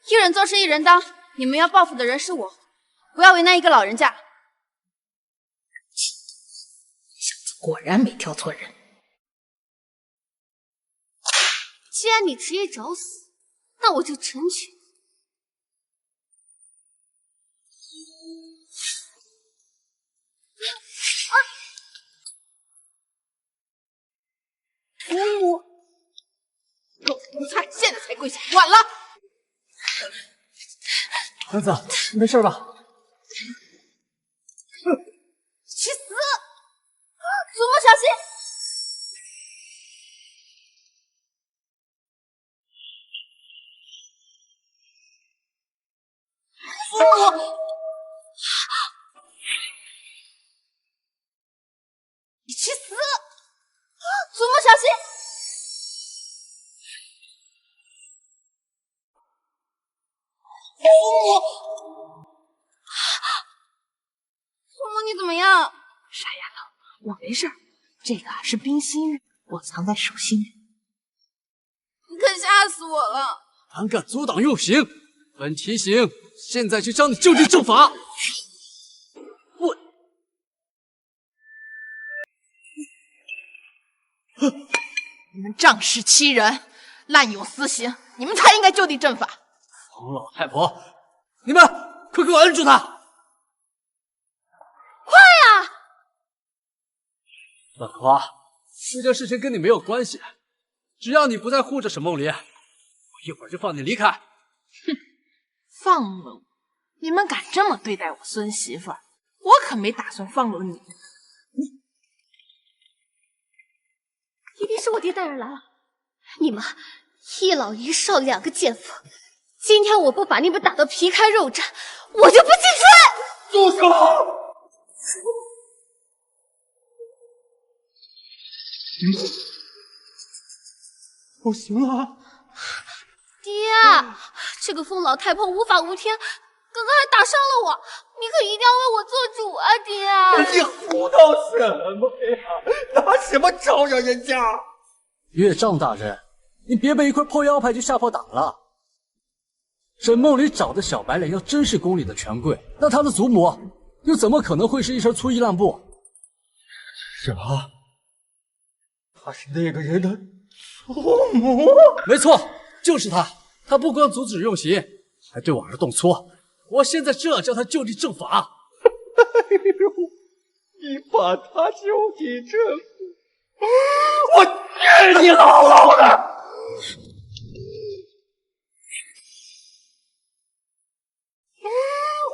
一人做事一人当，你们要报复的人是我，不要为难一个老人家。小子果然没挑错人。既然你执意找死，那我就成全。父母，奴才现在才跪下，晚了。娘子，你没事吧？去死！祖母小心！父母，你去死！祖母小心！父母，父母，你怎么样？傻丫头，我没事，这个是冰心玉，我藏在手心里。你可吓死我了！胆敢阻挡右行，本提刑现在就将你就地正法。你们仗势欺人，滥用私刑，你们才应该就地正法。冯老太婆，你们快给我摁住他！快呀！本华，这件事情跟你没有关系，只要你不再护着沈梦离，我一会儿就放你离开。哼，放了我！你们敢这么对待我孙媳妇儿，我可没打算放了你。一定是我爹带人来了！你们一老一少两个贱妇，今天我不把你们打得皮开肉绽，我就不进去！住手！我行了。爹，这个疯老太婆无法无天，刚刚还打伤了我，你可一定要为我做主啊，爹！你胡闹什么呀？拿什么招惹人家？岳丈大人，你别被一块破腰牌就吓破胆了。沈梦离找的小白脸要真是宫里的权贵，那他的祖母又怎么可能会是一身粗衣烂布？什么？他是那个人的祖母？没错，就是他。他不光阻止用刑，还对我儿动粗。我现在就要将他就地正法。你把他就地正法，我治你牢牢的！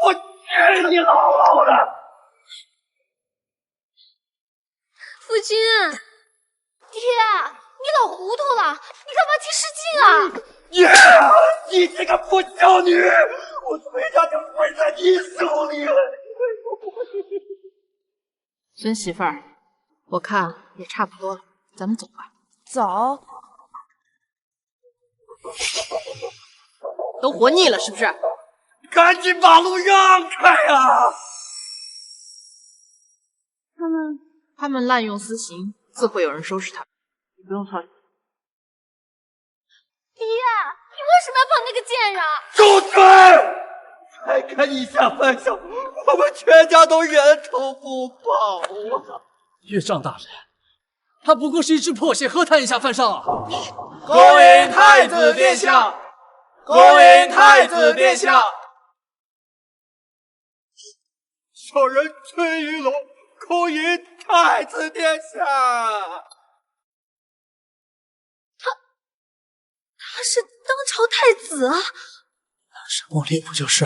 我治你牢牢的！夫君，爹，你老糊涂了，你干嘛去失禁啊？你这个不孝女，我崔家就毁在你手里了！孙媳妇儿，我看也差不多了，咱们走吧。走。都活腻了是不是？赶紧把路让开啊！他们滥用私刑，自会有人收拾他，你不用操心。爹，你为什么要放那个贱人？住嘴！再看你下犯上，我们全家都人头不保啊！岳丈大人，他不过是一只破鞋，何谈以下犯上啊！恭迎太子殿下！恭迎太子殿下！小人崔玉龙恭迎太子殿下！他是当朝太子啊！沈梦离不就是？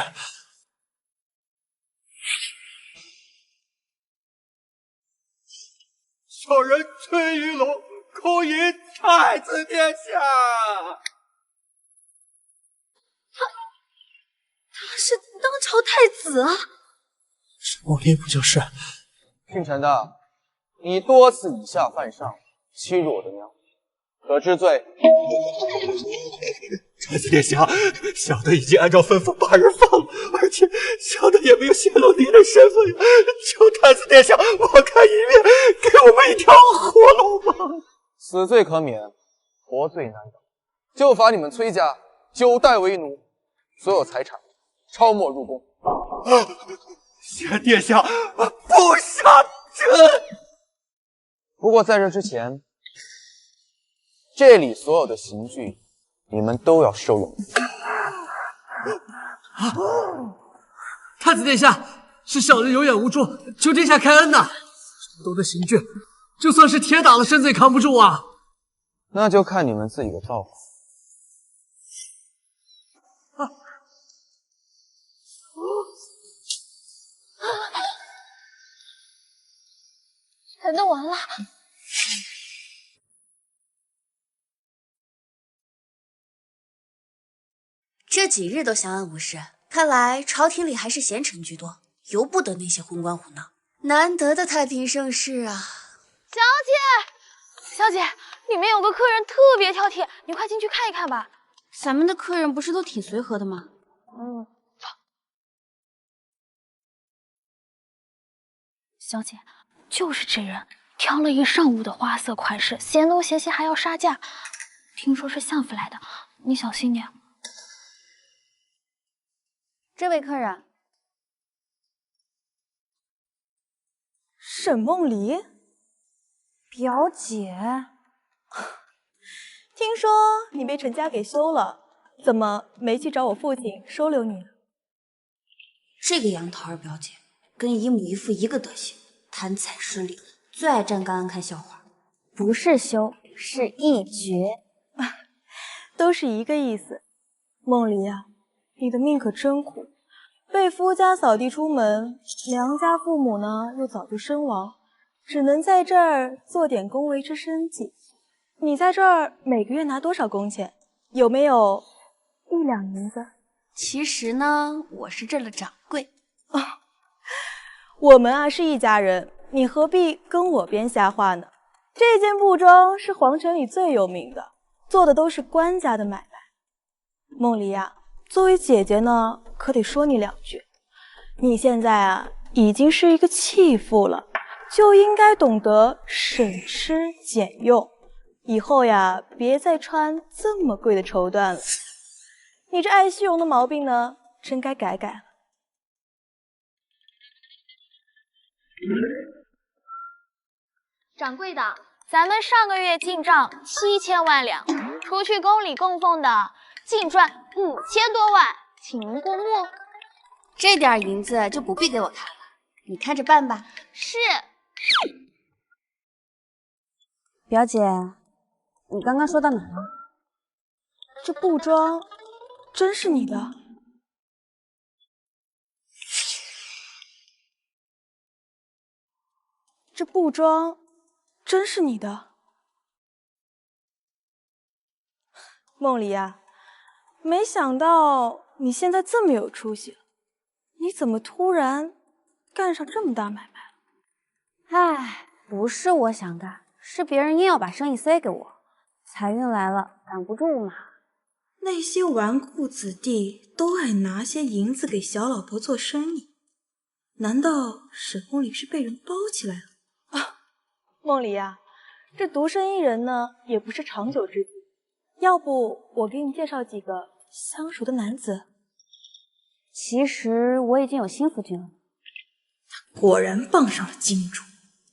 小人崔玉龙恭迎太子殿下！他是当朝太子啊！沈梦离不就是？姓陈的，你多次以下犯上，欺辱我的娘，可知罪？太子殿下，小的已经按照吩咐把人放了，而且小的也没有泄露您的身份，求太子殿下网开一面，给我们一条活路吧。死罪可免，活罪难倒，就罚你们崔家9代为奴，所有财产抄没入宫。谢殿下不杀朕。不过在这之前，这里所有的刑具你们都要受永劫。太子殿下，是小人有眼无珠，求殿下开恩呐！这么多的刑具，就算是铁打了身子也扛不住啊！那就看你们自己的造化。才弄完了。这几日都相安无事，看来朝廷里还是贤臣居多，由不得那些昏官胡闹。难得的太平盛世啊！小姐，小姐，里面有个客人特别挑剔，你快进去看一看吧。咱们的客人不是都挺随和的吗？走。小姐，就是这人，挑了一上午的花色款式，嫌东嫌西还要杀价。听说是相府来的，你小心点。这位客人，沈梦离，表姐，听说你被陈家给休了，怎么没去找我父亲收留你？这个杨桃儿表姐跟姨母姨父一个德行，贪财失礼，最爱站干安看笑话。不是休，是一绝，都是一个意思。梦离啊，你的命可真苦，被夫家扫地出门，娘家父母呢又早就身亡，只能在这儿做点工维持生计。你在这儿每个月拿多少工钱？有没有1两银子？其实呢，我是这儿的掌柜。我们啊是一家人，你何必跟我编瞎话呢？这间布庄是皇城里最有名的，做的都是官家的买卖。梦离啊，作为姐姐呢，可得说你2句。你现在啊，已经是一个弃妇了，就应该懂得省吃俭用。以后呀，别再穿这么贵的绸缎了。你这爱虚荣的毛病呢，真该改改了。掌柜的，咱们上个月进账7000万两，除去宫里供奉的，净赚5000多万，请您过目。这点银子就不必给我看了，你看着办吧。是。表姐，你刚刚说到哪了？这布庄真是你的？这布庄真是你的？梦离啊，没想到你现在这么有出息了，你怎么突然干上这么大买卖了？唉，不是我想干，是别人硬要把生意塞给我，财运来了挡不住嘛。那些纨绔子弟都爱拿些银子给小老婆做生意，难道沈梦离是被人包起来了？啊，梦离啊，这独身一人呢，也不是长久之计。要不我给你介绍几个相熟的男子？其实我已经有新夫君了。他果然傍上了金主，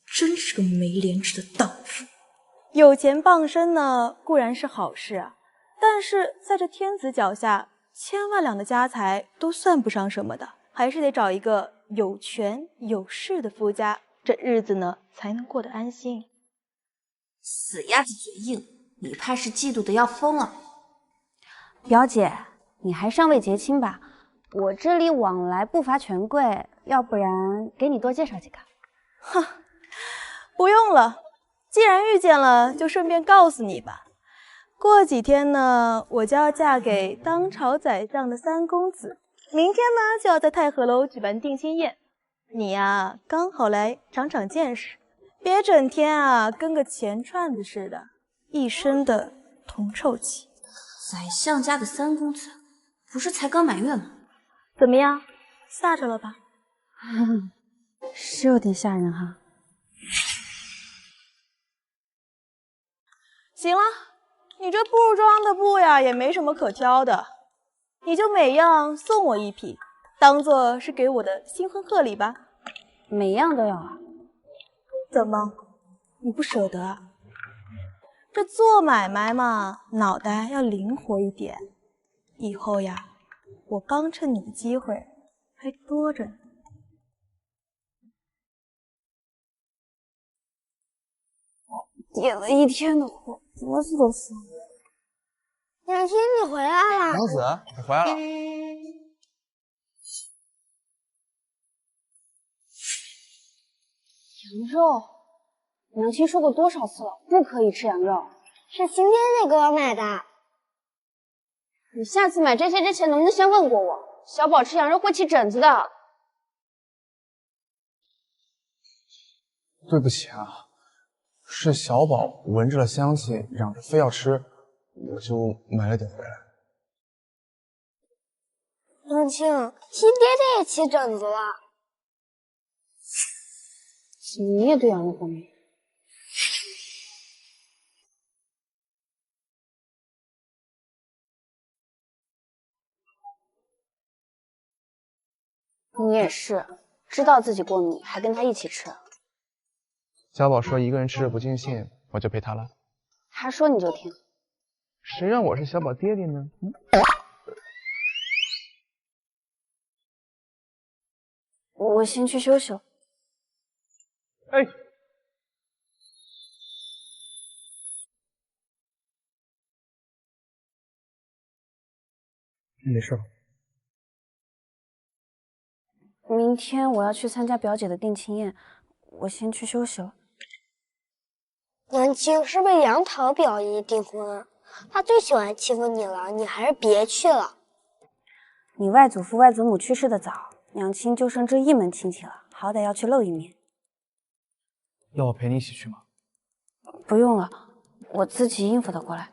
真是个没廉耻的荡妇。有钱傍身呢，固然是好事啊，但是在这天子脚下，1000万两的家财都算不上什么的，还是得找一个有权有势的夫家，这日子呢才能过得安心。死鸭子嘴硬，你怕是嫉妒的要疯了。表姐，你还尚未结亲吧？我这里往来不乏权贵，要不然给你多介绍几个。哼，不用了，既然遇见了，就顺便告诉你吧。过几天呢，我就要嫁给当朝宰相的3公子，明天呢就要在太和楼举办定亲宴。你呀，刚好来长长见识，别整天啊跟个钱串子似的，一身的铜臭气。宰相家的3公子，不是才刚满月吗？怎么样，吓着了吧？是有点吓人哈。行了，你这布庄的布呀，也没什么可挑的，你就每样送我1匹，当做是给我的新婚贺礼吧。每样都要啊？怎么，你不舍得啊？这做买卖嘛，脑袋要灵活一点。以后呀，我帮衬你的机会还多着呢。点了一天的货，脖子都酸了。娘亲，你回来啦！娘子，你回来了。羊肉，娘亲说过多少次了，不可以吃羊肉。是新天姐给我买的。你下次买这些之前能不能先问过我？小宝吃羊肉会起疹子的。对不起啊，是小宝闻着了香气，嚷着非要吃，我就买了点回来。娘亲，新爹爹也起疹子了。怎么你也对羊肉过敏？你也是，知道自己过敏还跟他一起吃。小宝说一个人吃着不尽兴，我就陪他了。他说你就听。谁让我是小宝爹爹呢？我先去休息了。哎，没事吧？明天我要去参加表姐的定亲宴，我先去休息了。娘亲是被杨桃表姨订婚，她最喜欢欺负你了，你还是别去了。你外祖父外祖母去世的早，娘亲就剩这一门亲戚了，好歹要去露一面。要我陪你一起去吗？不用了，我自己应付得过来。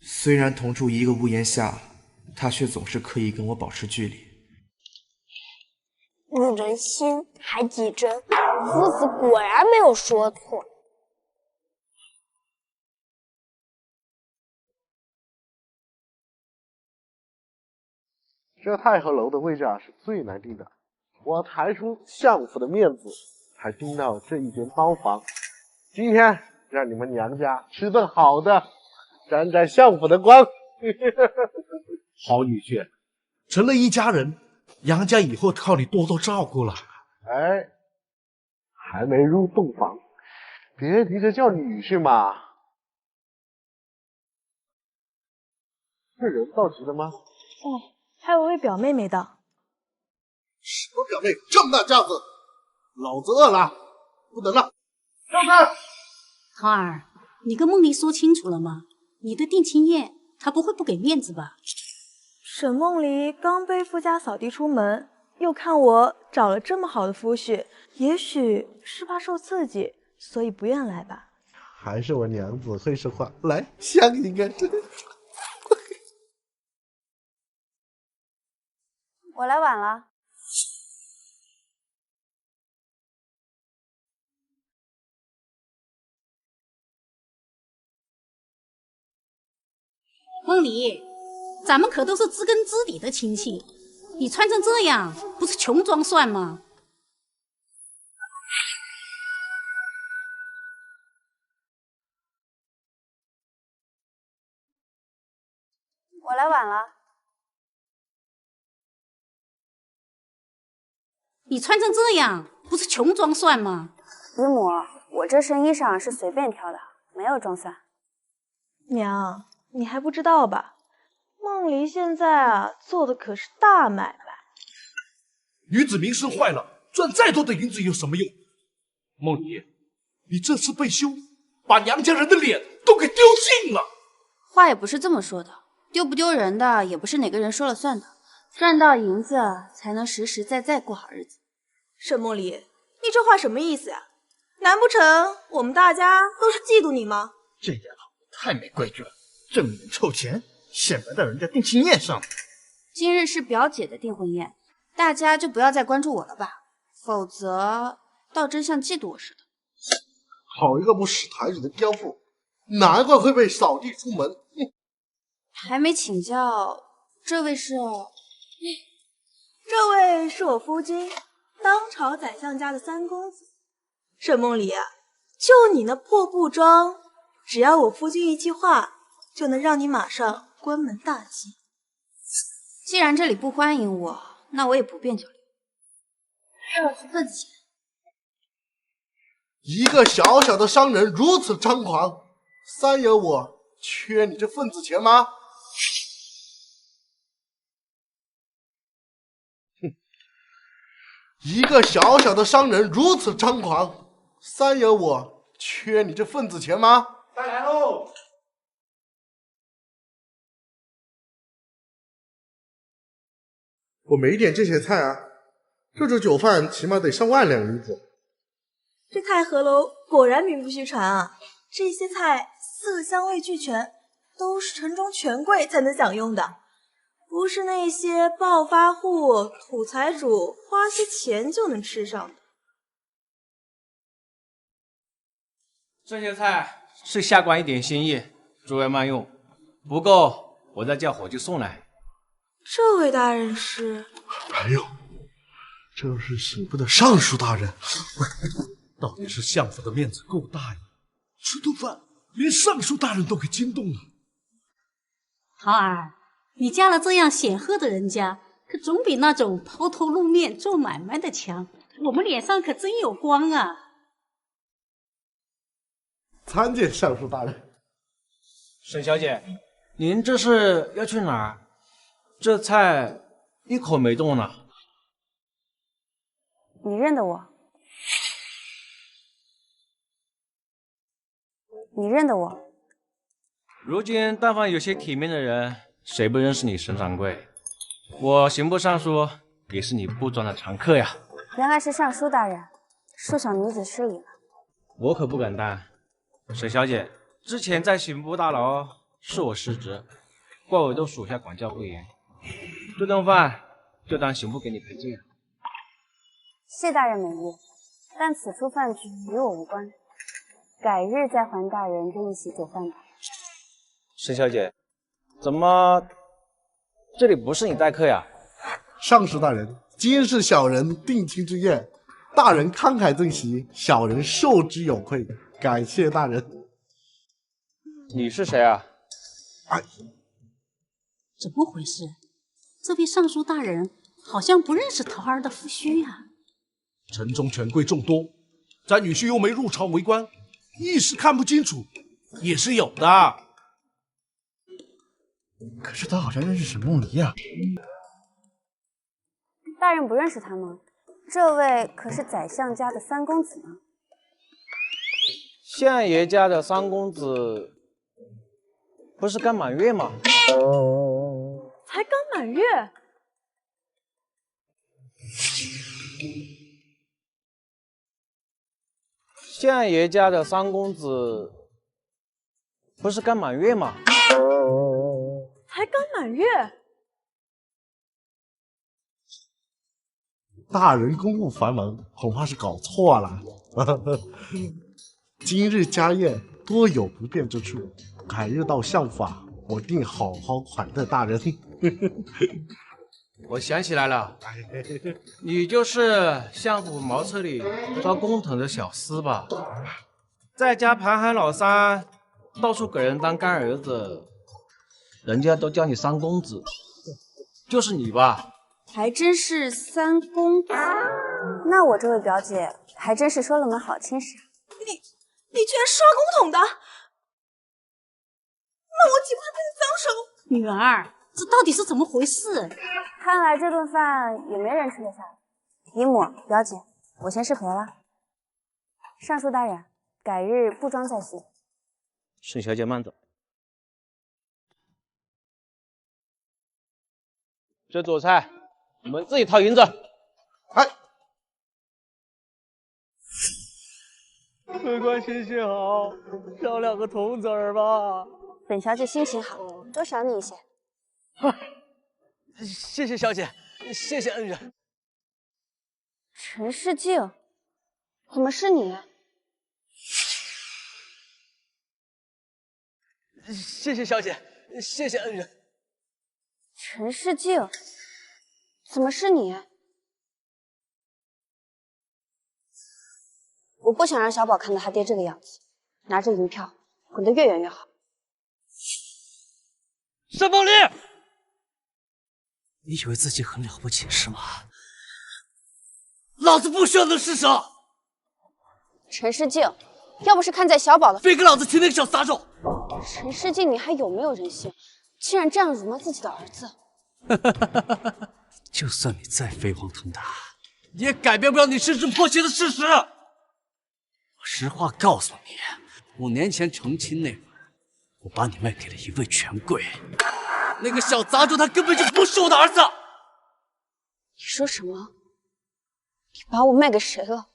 虽然同住一个屋檐下，他却总是刻意跟我保持距离。女人心海底针，夫子果然没有说错。这太和楼的位置啊是最难定的，我抬出相府的面子，才订到这一间包房。今天让你们娘家吃顿好的，沾沾相府的光。好女婿，成了一家人，杨家以后靠你多多照顾了。哎，还没入洞房，别提着叫女婿嘛。这人到齐了吗？哦，还有位表妹没到。什么表妹？这么大架子，老子饿了，不等了，上菜。桃儿，你跟梦离说清楚了吗？你的定亲宴，她不会不给面子吧？沈梦离刚背夫家扫地出门，又看我找了这么好的夫婿，也许是怕受刺激，所以不愿来吧。还是我娘子会说话，来香应该。我来晚了。梦离，咱们可都是知根知底的亲戚，你穿成这样，不是穷装蒜吗？我来晚了。你穿成这样，不是穷装蒜吗？姨母，我这身衣裳是随便挑的，没有装蒜。娘，你还不知道吧？梦离现在啊，做的可是大买卖。女子名声坏了，赚再多的银子有什么用？梦离，你这次被休，把娘家人的脸都给丢尽了。话也不是这么说的，丢不丢人的也不是哪个人说了算的，赚到银子才能实实在在过好日子。沈梦离，你这话什么意思呀？难不成我们大家都是嫉妒你吗？这丫头太没规矩了，正面凑钱，显摆到人家定亲宴上。今日是表姐的订婚宴，大家就不要再关注我了吧，否则倒真像嫉妒我似的。好一个不识抬举的刁妇，难怪会被扫地出门。还没请教，这位是？这位是我夫君，当朝宰相家的三公子，沈梦离啊，就你那破布庄，只要我夫君一句话，就能让你马上关门大吉。既然这里不欢迎我，那我也不便久留。20份钱。一个小小的商人如此张狂，三爷我缺你这份子钱吗？哼！一个小小的商人如此张狂，三爷我缺你这份子钱吗？再来喽！我没点这些菜啊，这酒饭起码得上万两银子。这太和楼果然名不虚传啊！这些菜色香味俱全，都是城中权贵才能享用的，不是那些暴发户、土财主花些钱就能吃上的。这些菜是下官一点心意，诸位慢用，不够我再叫伙计送来。这位大人是？哎呦，这是刑部的尚书大人。到底是相府的面子够大呀，吃顿饭连尚书大人都给惊动了。桃儿，你嫁了这样显赫的人家，可总比那种抛头露面做买卖的强。我们脸上可真有光啊！参见尚书大人。沈小姐，您这是要去哪儿？这菜一口没动呢。你认得我？你认得我？如今但凡有些体面的人，谁不认识你沈掌柜？我刑部尚书也是你部庄的常客呀。原来是尚书大人，恕小女子失礼了。我可不敢当。沈小姐，之前在刑部大牢是我失职，怪我对属下管教不严，这顿饭就当刑部给你赔罪了。谢大人美意，但此处饭局与我无关。改日再还大人这一席酒饭吧。沈小姐，怎么这里不是你待客呀？尚书大人，今是小人定亲之宴，大人慷慨赠席，小人受之有愧，感谢大人。你是谁啊？怎么回事？这位尚书大人好像不认识桃儿的夫婿呀。城中权贵众多，咱女婿又没入朝为官，一时看不清楚也是有的。可是他好像认识沈梦离呀。大人不认识他吗？这位可是宰相家的三公子呢。相爷家的三公子不是刚满月吗？才刚满月。相爷家的三公子不是刚满月吗？才刚满月。大人公务繁忙，恐怕是搞错了。今日家宴多有不便之处，改日到相法，我定好好款待大人。我想起来了，你就是相府茅厕里招工藤的小厮吧？在家盘喊老三，到处给人当干儿子，人家都叫你三公子，就是你吧？还真是三公子。那我这位表姐还真是说了门好亲事。你居然刷公桶的，那我岂不是被你脏手？女儿，这到底是怎么回事？看来这顿饭也没人吃得下。姨母、表姐，我先失陪了。尚书大人，改日布庄再叙。沈小姐慢走。这做菜你们自己掏银子。客官心情好，挑两个铜子儿吧。本小姐心情好，多赏你一些。谢谢小姐，谢谢恩人。陈世静，怎么是你？谢谢小姐，谢谢恩人。陈世静，怎么是你？我不想让小宝看到他爹这个样子，拿着银票滚得越远越好。沈梦离，你以为自己很了不起是吗？老子不需要能施舍。陈世静，要不是看在小宝的，别跟老子提那个小杂种！陈世静，你还有没有人性？竟然这样辱骂自己的儿子！就算你再飞黄腾达，也改变不了你失之破血的事实。我实话告诉你，5年前成亲那会儿，我把你卖给了一位权贵，那个小杂种他根本就不是我的儿子。你说什么？你把我卖给谁了？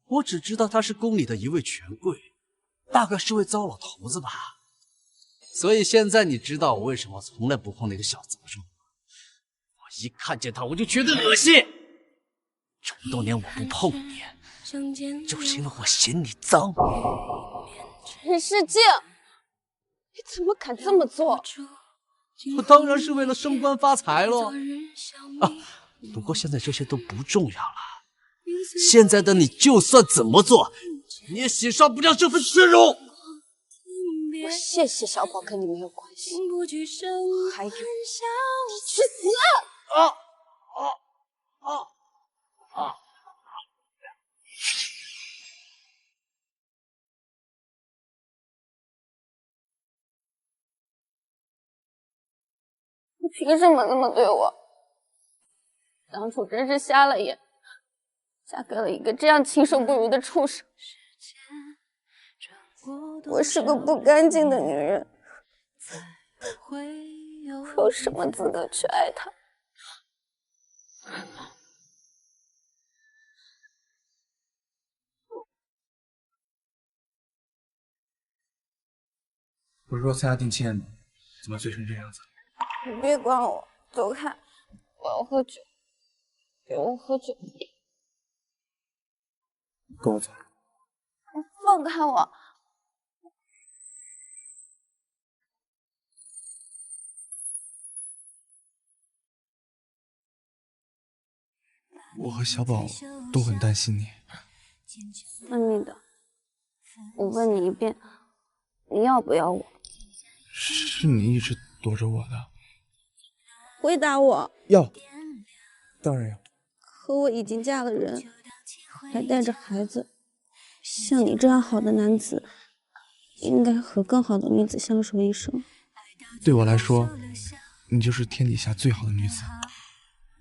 我只知道他是宫里的一位权贵，大概是位糟老头子吧。所以现在你知道我为什么从来不碰那个小杂种。我一看见他我就觉得恶心。这么多年我不碰你，就是因为我嫌你脏。陈世静，你怎么敢这么做？我当然是为了升官发财喽。啊，不过现在这些都不重要了。现在的你就算怎么做，你也洗刷不掉这份耻辱。我谢谢小宝跟你没有关系，还有你去死！你凭什么这么对我？当初真是瞎了眼，嫁给了一个这样禽兽不如的畜生。我是个不干净的女人，我有什么资格去爱他？不是说参加定亲宴吗？怎么醉成这样子？你别管我，走开！我要喝酒，给我喝酒。跟我走。你放开我！我和小宝都很担心你。问你的，我问你一遍，你要不要我？是你一直躲着我的。回答我。要，当然要。可我已经嫁了人，还带着孩子。像你这样好的男子，应该和更好的女子相守一生。对我来说，你就是天底下最好的女子。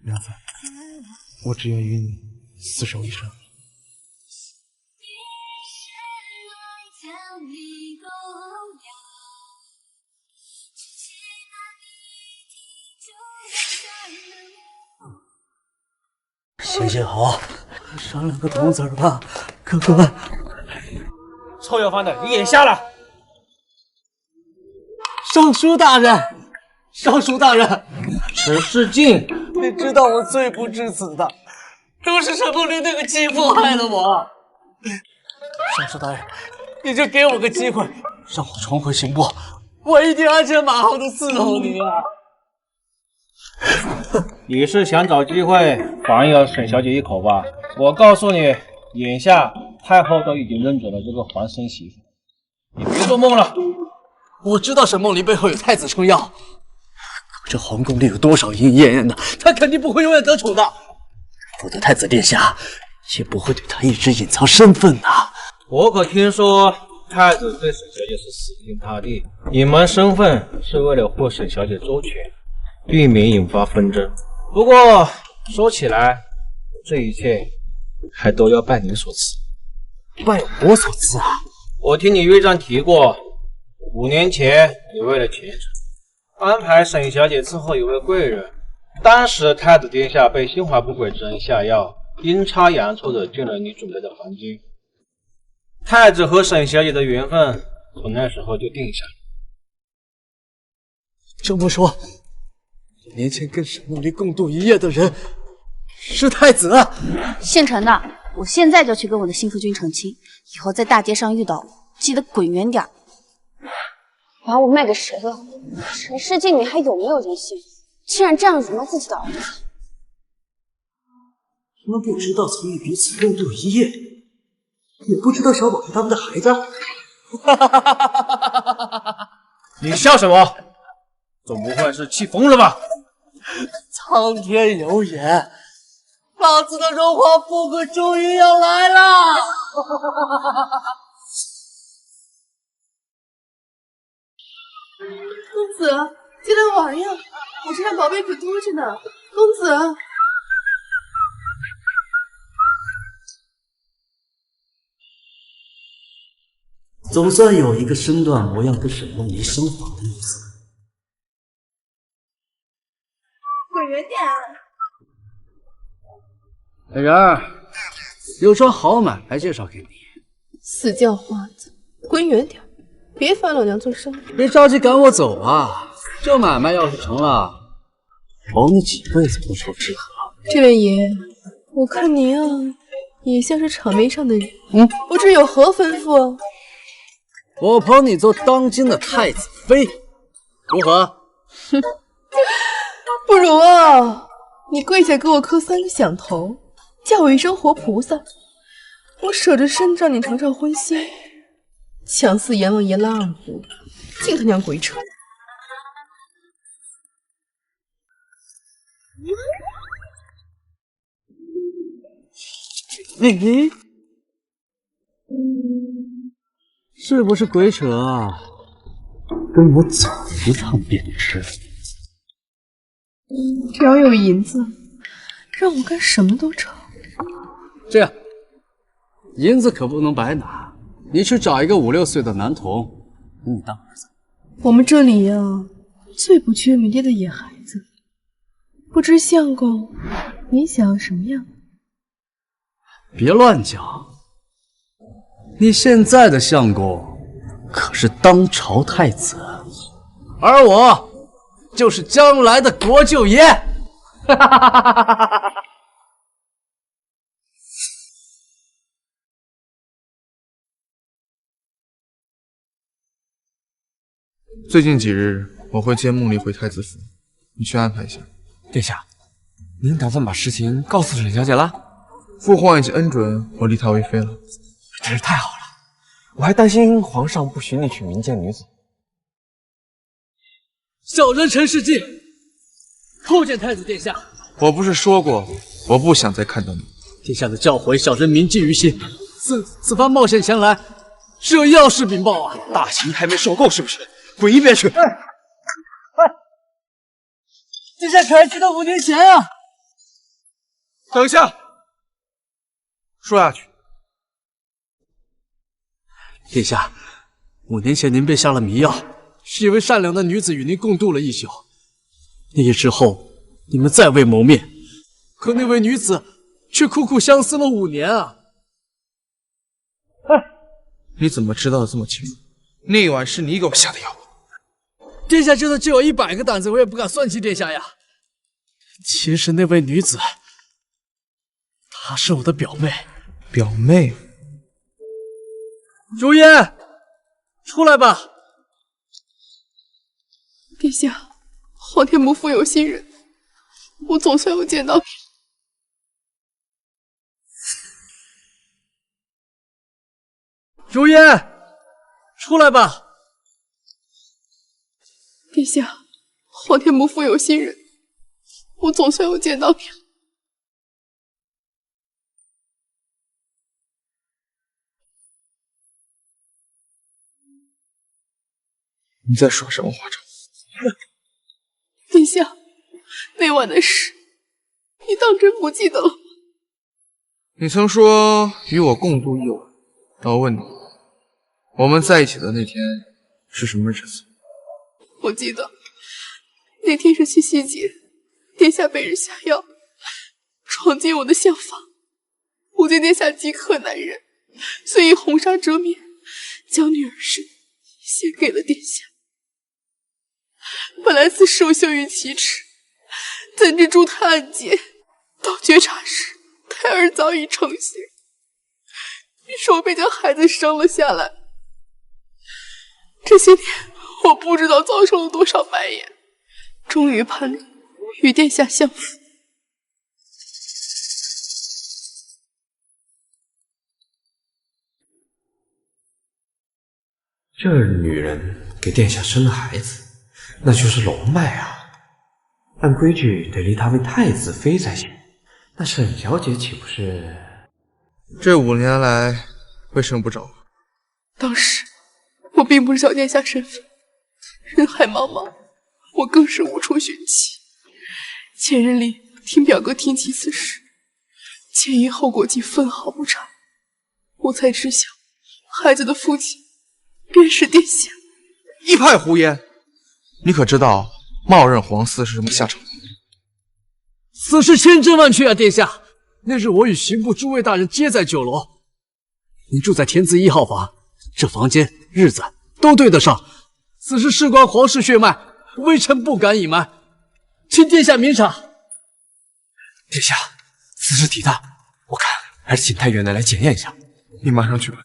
梁子，我只愿与你厮守一生。行行好，商量个同子吧，客官。臭要饭的，你眼瞎了！尚书大人，尚书大人，陈世静，你知道我罪不至死的，都是沈梦离那个继父害了我。尚书大人，你就给我个机会，让我重回刑部，我一定鞍前马后的伺候你啊！你是想找机会反咬沈小姐一口吧？我告诉你，眼下太后都已经认准了这个皇孙媳妇，你别做梦了。我知道沈梦离背后有太子撑腰，可这皇宫里有多少莺莺燕燕的，她肯定不会永远得宠的。否则太子殿下也不会对她一直隐藏身份的。我可听说太子对沈小姐是死心塌地，隐瞒身份是为了护沈小姐周全，避免引发纷争。不过说起来，这一切还都要拜您所赐。拜我所赐啊？我听你约章提过，5年前你为了前程，安排沈小姐伺候一位贵人。当时太子殿下被心怀不轨之人下药，阴差阳错的进了你准备的房间。太子和沈小姐的缘分从那时候就定下了。这么说，5年前跟沈梦离共度一夜的人是太子啊？姓陈的，我现在就去跟我的新夫君成亲，以后在大街上遇到我，记得滚远点。把我卖给谁了？陈世静，你还有没有人性？竟然这样辱骂自己的儿子！你们不知道曾与彼此共度一夜，也不知道小宝是他们的孩子。你笑什么？总不会是气疯了吧？苍天有眼，老子的荣华富贵终于要来了！公子，进来玩呀！我这辆宝贝可多着呢。公子，总算有一个身段模样跟沈梦离相仿的女子。滚远点！美人儿，有桩好买卖介绍给你。死叫花子，滚远点！别烦老娘做生意。别着急赶我走啊！这买卖要是成了，保你几辈子不愁吃喝。这位爷，我看您啊，也像是场面上的人。不知有何吩咐？我捧你做当今的太子妃，如何？哼，不如啊，你跪下给我磕3个响头，叫我一声活菩萨，我舍着身让你尝尝荤腥。强似阎王爷拉二胡，净他娘鬼扯！你是不是鬼扯啊？跟我走一趟便知。只要有银子，让我干什么都成。这样，银子可不能白拿，你去找一个5、6岁的男童，给你当儿子。我们这里呀，最不缺没爹的野孩子。不知相公，你想要什么样？别乱讲，你现在的相公可是当朝太子，而我就是将来的国舅爷。哈哈哈哈哈哈！最近几日我会接梦离回太子府，你去安排一下。殿下，您打算把实情告诉沈小姐了？父皇已经恩准我立她为妃了，真是太好了！我还担心皇上不许你娶民间女子。小人陈世进叩见太子殿下。我不是说过我不想再看到你？殿下的教诲，小人铭记于心。此番冒险前来，是有要事禀报啊！大刑还没受够是不是？滚一边去！殿下可还记得5年前啊？等下，说下去。殿下，5年前您被下了迷药，是一位善良的女子与您共度了一宿。那夜之后，你们再未谋面，可那位女子却苦苦相思了5年啊！你怎么知道的这么清楚？那晚是你给我下的药。殿下就算只有100个胆子，我也不敢算计殿下呀。其实那位女子，她是我的表妹。表妹？如烟，出来吧。殿下，皇天不负有心人，我总算要见到你。如烟，出来吧。殿下，皇天不负有心人，我总算要见到你了。你在耍什么花招？殿下，那晚的事，你当真不记得了吗？你曾说与我共度一晚，那我问你，我们在一起的那天是什么日子？我记得那天是七夕节，殿下被人下药，闯进我的厢房，我见殿下饥渴难忍，遂以红纱遮面，将女儿身献给了殿下。本来此事我羞于启齿，怎知朱太暗箭，到觉察时，胎儿早已成型，于是我便将孩子生了下来。这些年我不知道遭受了多少白眼，终于盼与殿下相逢。这女人给殿下生了孩子，那就是龙脉啊！按规矩得立她为太子妃才行。那沈小姐岂不是？这5年来为什么不找我？当时我并不知晓殿下身份，人海茫茫，我更是无处寻妻。前日里听表哥听起此事，前因后果竟分毫不差，我才知晓孩子的父亲便是殿下。一派胡言！你可知道冒认皇嗣是什么下场？此事千真万确啊，殿下！那日我与刑部诸位大人皆在酒楼，你住在天字1号房，这房间、日子都对得上。此事事关皇室血脉，微臣不敢隐瞒，请殿下明察。殿下，此事体大，我看还是请太原来检验一下。你马上去吧。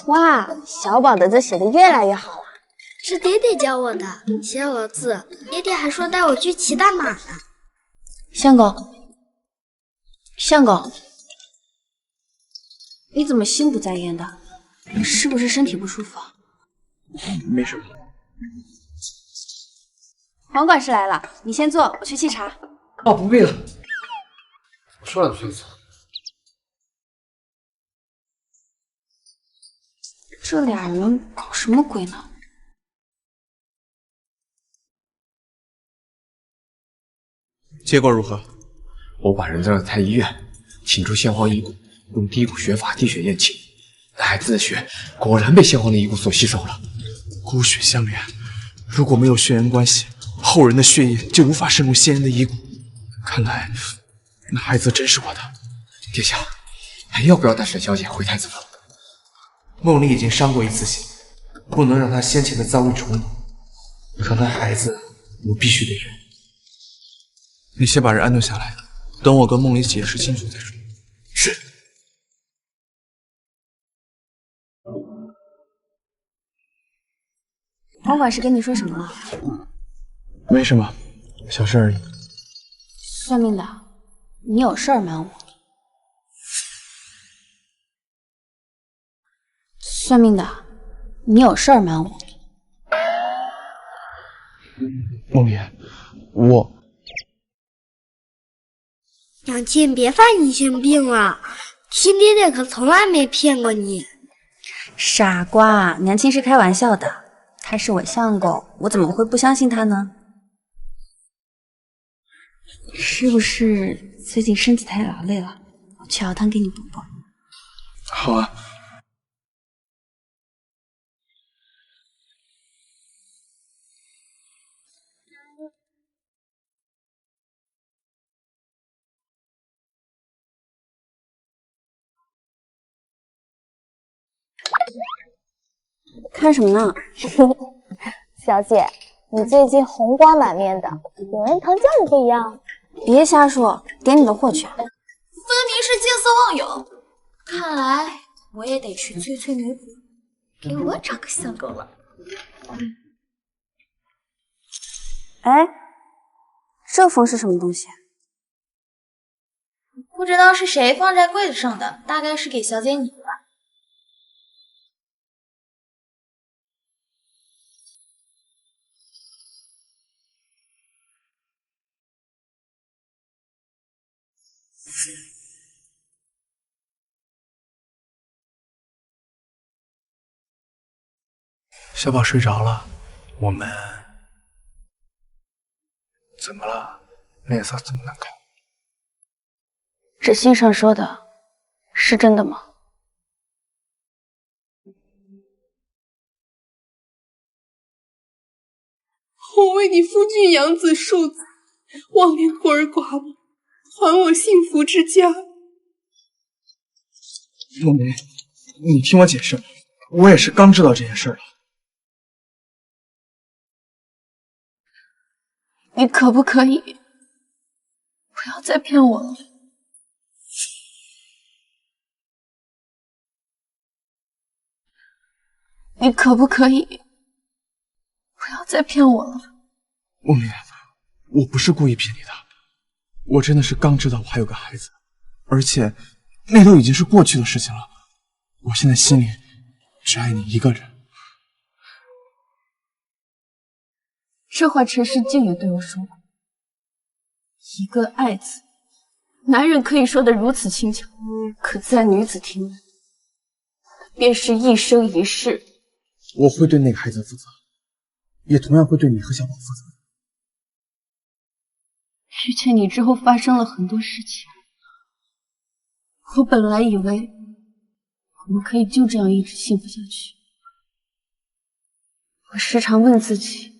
哇，小宝的字写得越来越好了。是爹爹教我的，写好了字，爹爹还说带我去骑大马呢。相公，相公，你怎么心不在焉的？是不是身体不舒服？没什么。黄管事来了，你先坐，我去沏茶。哦，不必了。我说了你去坐。这俩人搞什么鬼呢？结果如何？我把人带到太医院，请出先皇遗骨，用滴骨学法滴血验亲。那孩子的血果然被先皇的遗骨所吸收了。骨血相连，如果没有血缘关系，后人的血液就无法渗入先人的遗骨。看来那孩子真是我的。殿下，还要不要带沈小姐回太子府？梦离已经伤过一次心，不能让她先前的遭遇重演。可那孩子，我必须得认。你先把人安顿下来，等我跟梦离解释清楚再说。是。黄管事跟你说什么了？没什么，小事而已。算命的，你有事儿瞒我。算命的，你有事儿瞒我。梦离，我。娘亲，别犯疑心病了，亲爹爹可从来没骗过你。傻瓜，娘亲是开玩笑的，他是我相公，我怎么会不相信他呢？是不是最近身体太劳累了？我去熬汤给你补补。好啊。看什么呢？小姐，你最近红光满面的，有人疼叫你不一样。别瞎说，点你的货去。分明是见色忘友，看来我也得去催催女主，给我找个相公了。哎，这封是什么东西？不知道是谁放在柜子上的，大概是给小姐你的吧。小宝睡着了，我们怎么了？脸色这么难看？这信上说的是真的吗？我为你夫君养子数载，望念孤儿寡母，还我幸福之家。梦离，你听我解释，我也是刚知道这件事了。你可不可以不要再骗我了？你可不可以不要再骗我了？梦离，我不是故意骗你的，我真的是刚知道我还有个孩子，而且那都已经是过去的事情了。我现在心里只爱你一个人。这话陈世静也对我说过，一个爱字，男人可以说得如此轻巧，可在女子听来，便是一生一世。我会对那个孩子负责，也同样会对你和小宝负责。遇见你之后发生了很多事情，我本来以为我们可以就这样一直幸福下去。我时常问自己，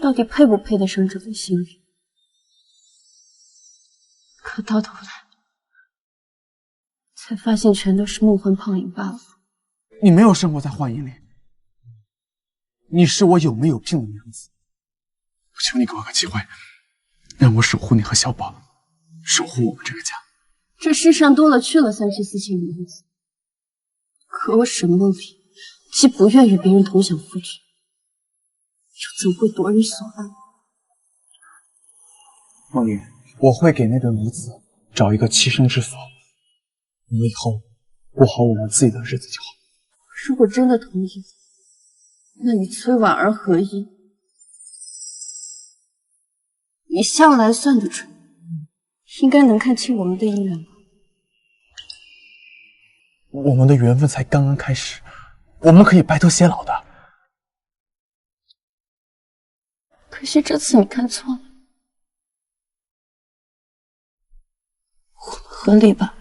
到底配不配得上这份幸运？可到头来，才发现全都是梦幻泡影罢了。你没有生活在幻影里，你是我有没有病的娘子。我求你给我个机会，让我守护你和小宝，守护我们这个家。这世上多了去了三妻四妾的女子，可我沈梦里既不愿与别人同享夫君，又怎会夺人所爱？梦里，我会给那对母子找一个栖身之所，我们以后过好我们自己的日子就好。如果真的同意，那与崔婉儿合一，你向来算得准，应该能看清我们的姻缘吧？我们的缘分才刚刚开始，我们可以白头偕老的。可惜这次你看错了，我们合理吧？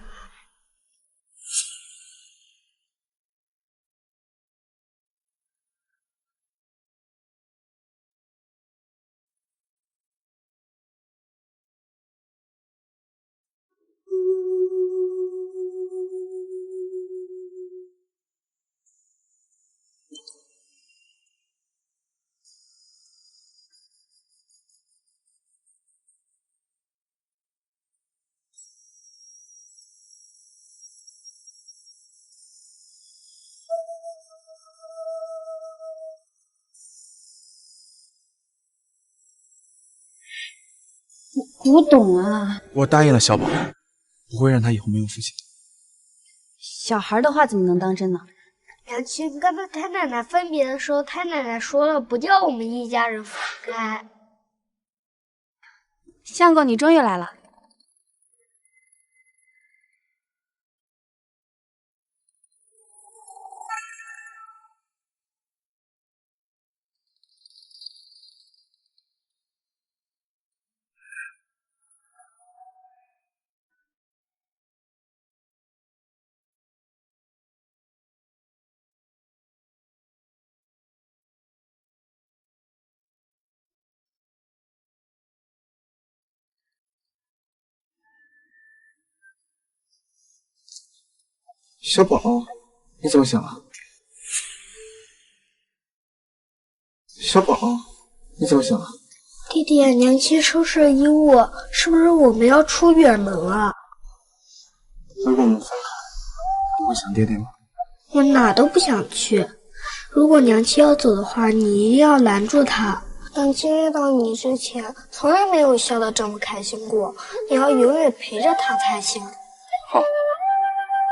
古董啊！我答应了小宝，不会让他以后没有父亲。小孩的话怎么能当真呢？娘亲跟他太奶奶分别的时候，太奶奶说了，不叫我们一家人分开。相公，你终于来了。小宝，你怎么想了？小宝，你怎么想了？弟弟，娘亲收拾衣物，是不是我们要出远门了？如果我们分开，你会想爹爹吗？我哪都不想去。如果娘亲要走的话，你一定要拦住她。娘亲遇到你之前，从来没有笑得这么开心过。你要永远陪着她才行。好，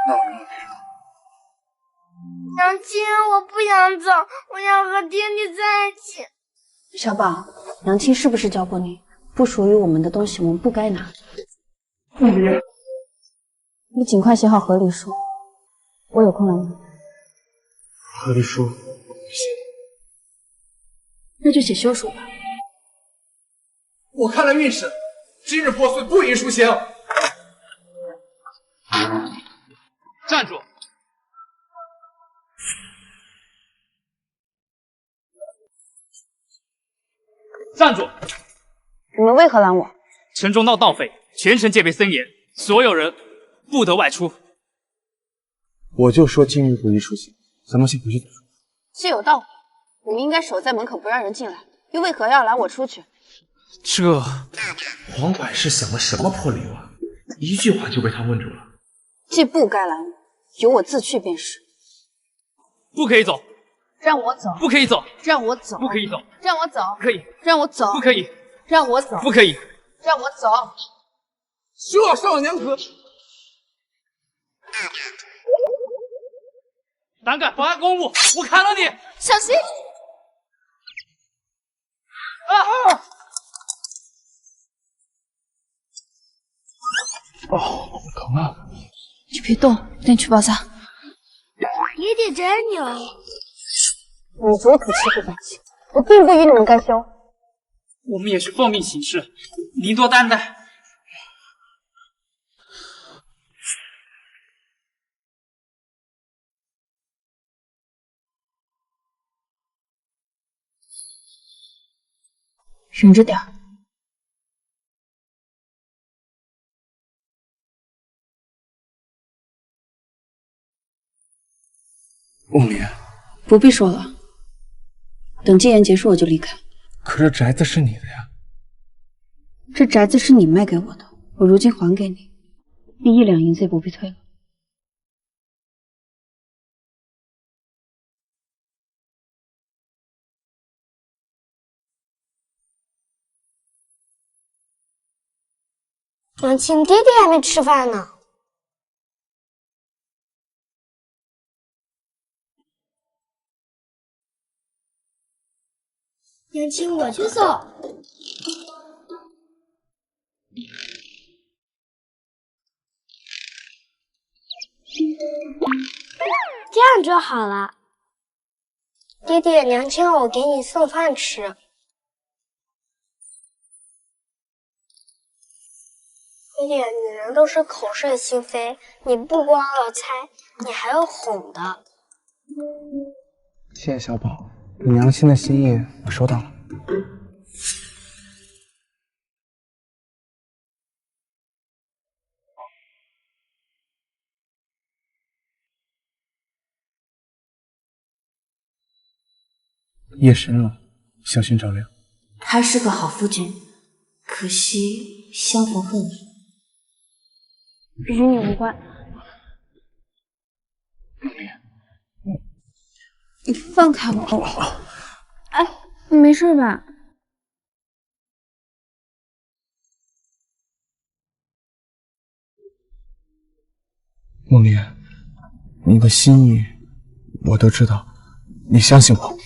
那我永远陪着她。娘亲，我不想走，我想和爹爹在一起。小宝，娘亲是不是教过你，不属于我们的东西我们不该拿？你尽快写好和离书，我有空来拿。和离书不行，那就写休书吧。我看了运势，今日破碎，不宜书行。站住！站住！你们为何拦我？城中闹盗匪，全城戒备森严，所有人不得外出。我就说今日不宜出行，咱们先回去再说。是有道理，你们应该守在门口不让人进来，又为何要拦我出去？这黄管事想了什么破理由啊？一句话就被他问住了。既不该拦我，由我自去便是。不可以走！让我走！不可以走！让我走！不可以走！让我走！可以！让我走！不可以！让我走！不可以！让我走！这少娘子，胆敢妨碍公务，我砍了你！小心！哦，疼啊！你别动，带你去包扎。爹爹真牛！你左土欺负百姓，我并不与你们干休。我们也是奉命行事，您多担待。忍着点儿。梦莲，不必说了，等戒严结束我就离开。可这宅子是你的呀。这宅子是你卖给我的，我如今还给你，1、2银子也不必退了。娘亲，爹爹还没吃饭呢。娘亲，我去送。这样就好了。爹爹，娘亲让我给你送饭吃。爹爹，女人都是口是心非，你不光要猜，你还要哄的。谢谢小宝，你娘亲的心意我收到了。夜深了，小心照亮。他是个好夫君，可惜相逢恨晚。与你无关。你放开我！哎，你没事吧？梦莲，你的心意我都知道，你相信我，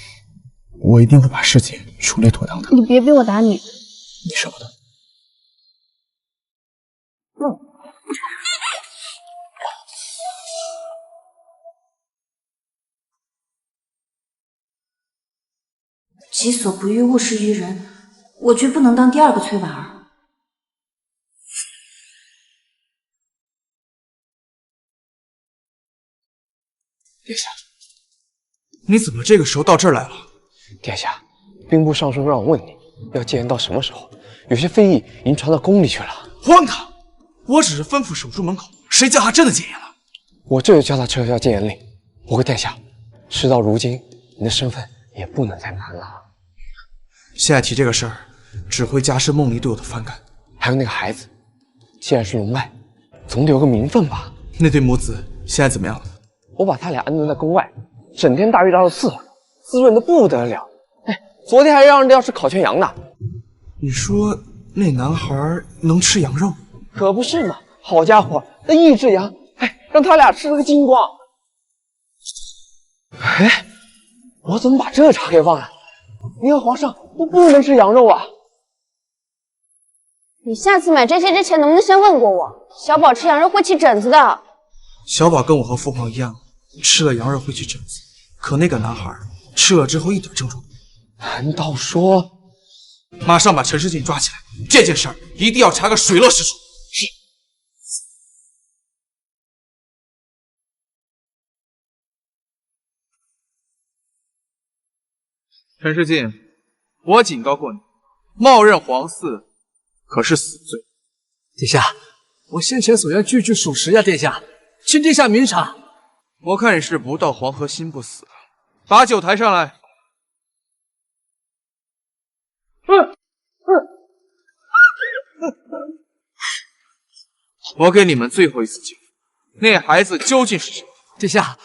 我一定会把事情处理妥当的。你别逼我打你！你舍不得。己所不欲，勿施于人。我绝不能当第2个崔婉儿。殿下，你怎么这个时候到这儿来了？殿下，兵部尚书让我问你，要戒严到什么时候？有些非议已经传到宫里去了。荒唐！我只是吩咐守住门口，谁叫他真的戒严了？我这就叫他撤销戒严令。不过殿下，事到如今，你的身份也不能再瞒了。现在提这个事儿，只会加深梦离对我的反感。还有那个孩子，既然是龙脉，总得有个名分吧？那对母子现在怎么样了？我把他俩安顿在宫外，整天大鱼大肉伺候着，滋润的不得了。哎，昨天还让人要吃烤全羊呢。你说那男孩能吃羊肉？可不是嘛！好家伙，那1只羊，哎，让他俩吃了个精光。哎，我怎么把这茬给忘了？您和皇上都不能吃羊肉啊！你下次买这些之前能不能先问过我？小宝吃羊肉会起疹子的。小宝跟我和父皇一样，吃了羊肉会起疹子，可那个男孩吃了之后一点症状。难道说？马上把陈世进抓起来，这件事儿一定要查个水落石出。是。陈世进，我警告过你，冒认皇嗣可是死罪。殿下，我先前所言句句属实呀，殿下，请殿下明察。我看你是不到黄河心不死，把酒抬上来。我给你们最后一次机会，那孩子究竟是谁？殿下，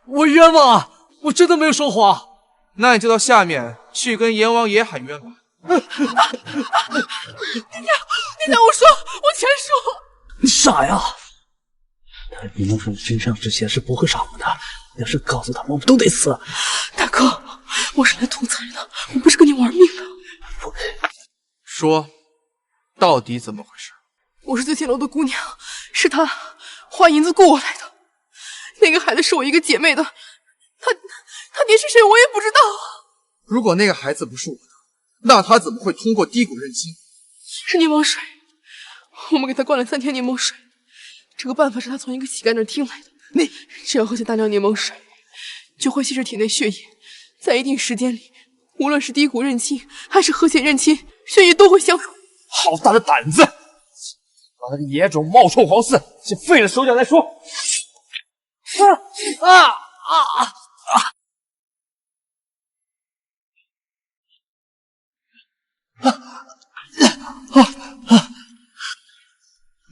我冤枉啊！我真的没有说谎。那你就到下面去跟阎王爷喊冤吧。殿下，我说，我全说。你傻呀！他李梦水身上之前是不会杀我的，要是告诉他们，我们都得死。大哥，我是来图财的，我不是跟你玩命的。说，到底怎么回事？我是最前楼的姑娘，是他花银子雇我来的。那个孩子是我一个姐妹的，他爹是谁我也不知道。如果那个孩子不是我的，那他怎么会通过低谷认亲？是柠檬水，我们给他灌了3天柠檬水。这个办法是他从一个乞丐那儿听来的。你只要喝下大量柠檬水，就会稀释体内血液，在一定时间里，无论是低谷认亲还是喝血认亲，血液都会相融。好大的胆子！把那个野种冒充皇嗣，先废了手脚再说。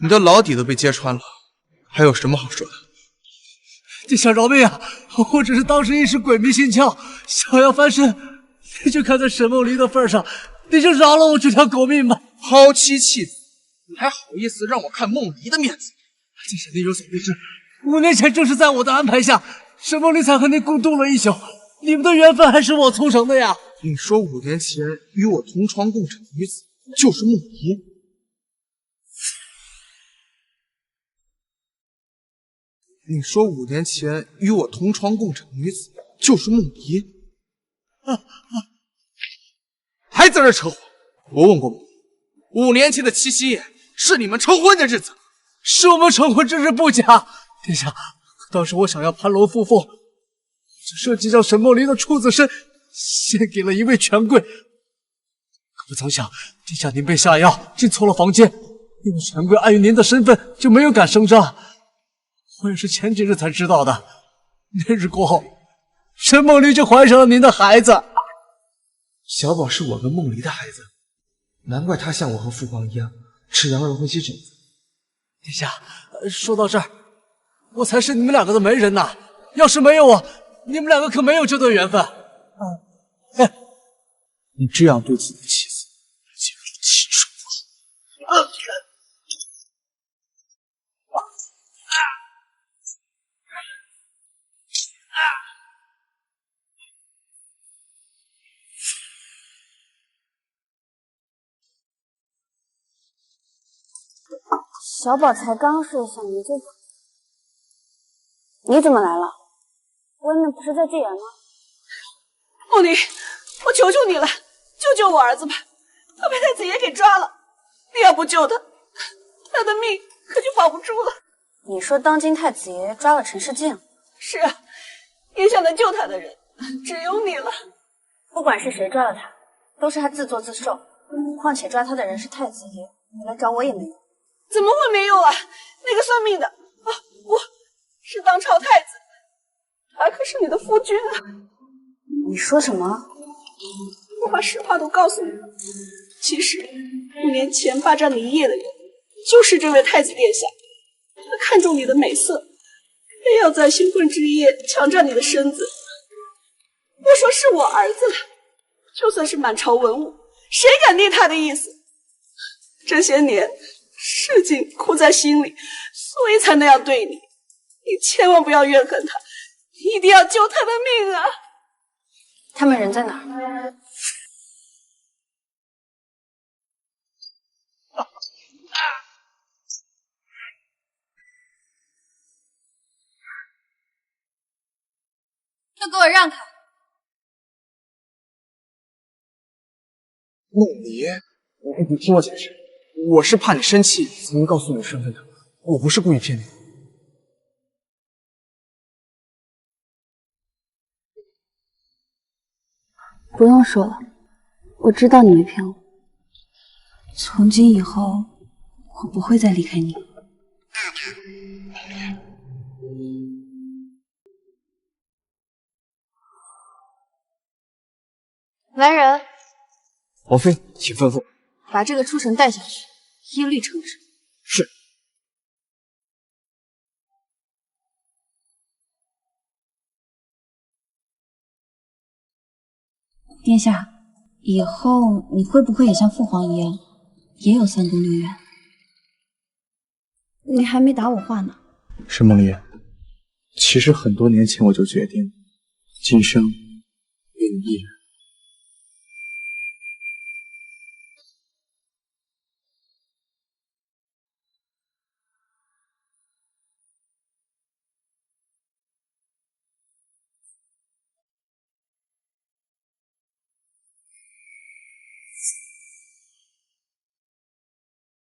你的老底都被揭穿了，还有什么好说的？殿下饶命啊！我只是当时一时鬼迷心窍，想要翻身，你就看在沈梦离的份上，你就饶了我这条狗命吧。抛妻弃子，你还好意思让我看梦离的面子？殿下，您有所不知，5年前正是在我的安排下，沈梦离才和您共度了一宿，你们的缘分还是我促成的呀。你说5年前与我同床共枕的女子就是梦离？你说5年前与我同床共枕的女子就是梦离？还在这扯谎！我问过梦离，5年前的七夕夜是你们成婚的日子，是我们成婚之日不假。殿下，当时我想要攀龙附凤，就设计将沈梦离的处子身献给了一位权贵，可不曾想殿下您被下药进错了房间，因为权贵碍于您的身份，就没有敢声张。我也是前几日才知道的。那日过后，沈梦离就怀上了您的孩子。小宝是我跟梦离的孩子，难怪他像我和父皇一样吃羊肉混稀疹子。殿下，说到这儿，我才是你们2个的媒人呐。要是没有我，你们2个可没有这段缘分。你这样对自己的妻子，岂不是亲手不好？小宝才刚睡下，你就……你怎么来了？外面不是在戒严吗？梦离，我求求你了，救救我儿子吧！他被太子爷给抓了，你要不救他，他的命可就保不住了。你说当今太子爷抓了陈世建？是啊，眼下能救他的人只有你了。不管是谁抓了他，都是他自作自受。况且抓他的人是太子爷，你来找我也没用。怎么会没有啊？那个算命的啊，我是当朝太子，他可是你的夫君啊！你说什么？我把实话都告诉你了。其实5年前霸占你一夜的人，就是这位太子殿下。他看中你的美色，非要在新婚之夜强占你的身子。我说是我儿子了，就算是满朝文武，谁敢逆他的意思？这些年事情苦在心里，所以才那样对你。你千万不要怨恨他，一定要救他的命啊！他们人在哪儿？都给我让开！梦离，你听我解释，我是怕你生气才能告诉你身份的，我不是故意骗你。不用说了，我知道你没骗我。从今以后，我不会再离开你。来人，王妃，请吩咐。把这个畜生带下去，一律惩治。是。殿下，以后你会不会也像父皇一样，也有3宫6院？你还没答我话呢，沈梦离，其实很多年前我就决定，今生与你一人。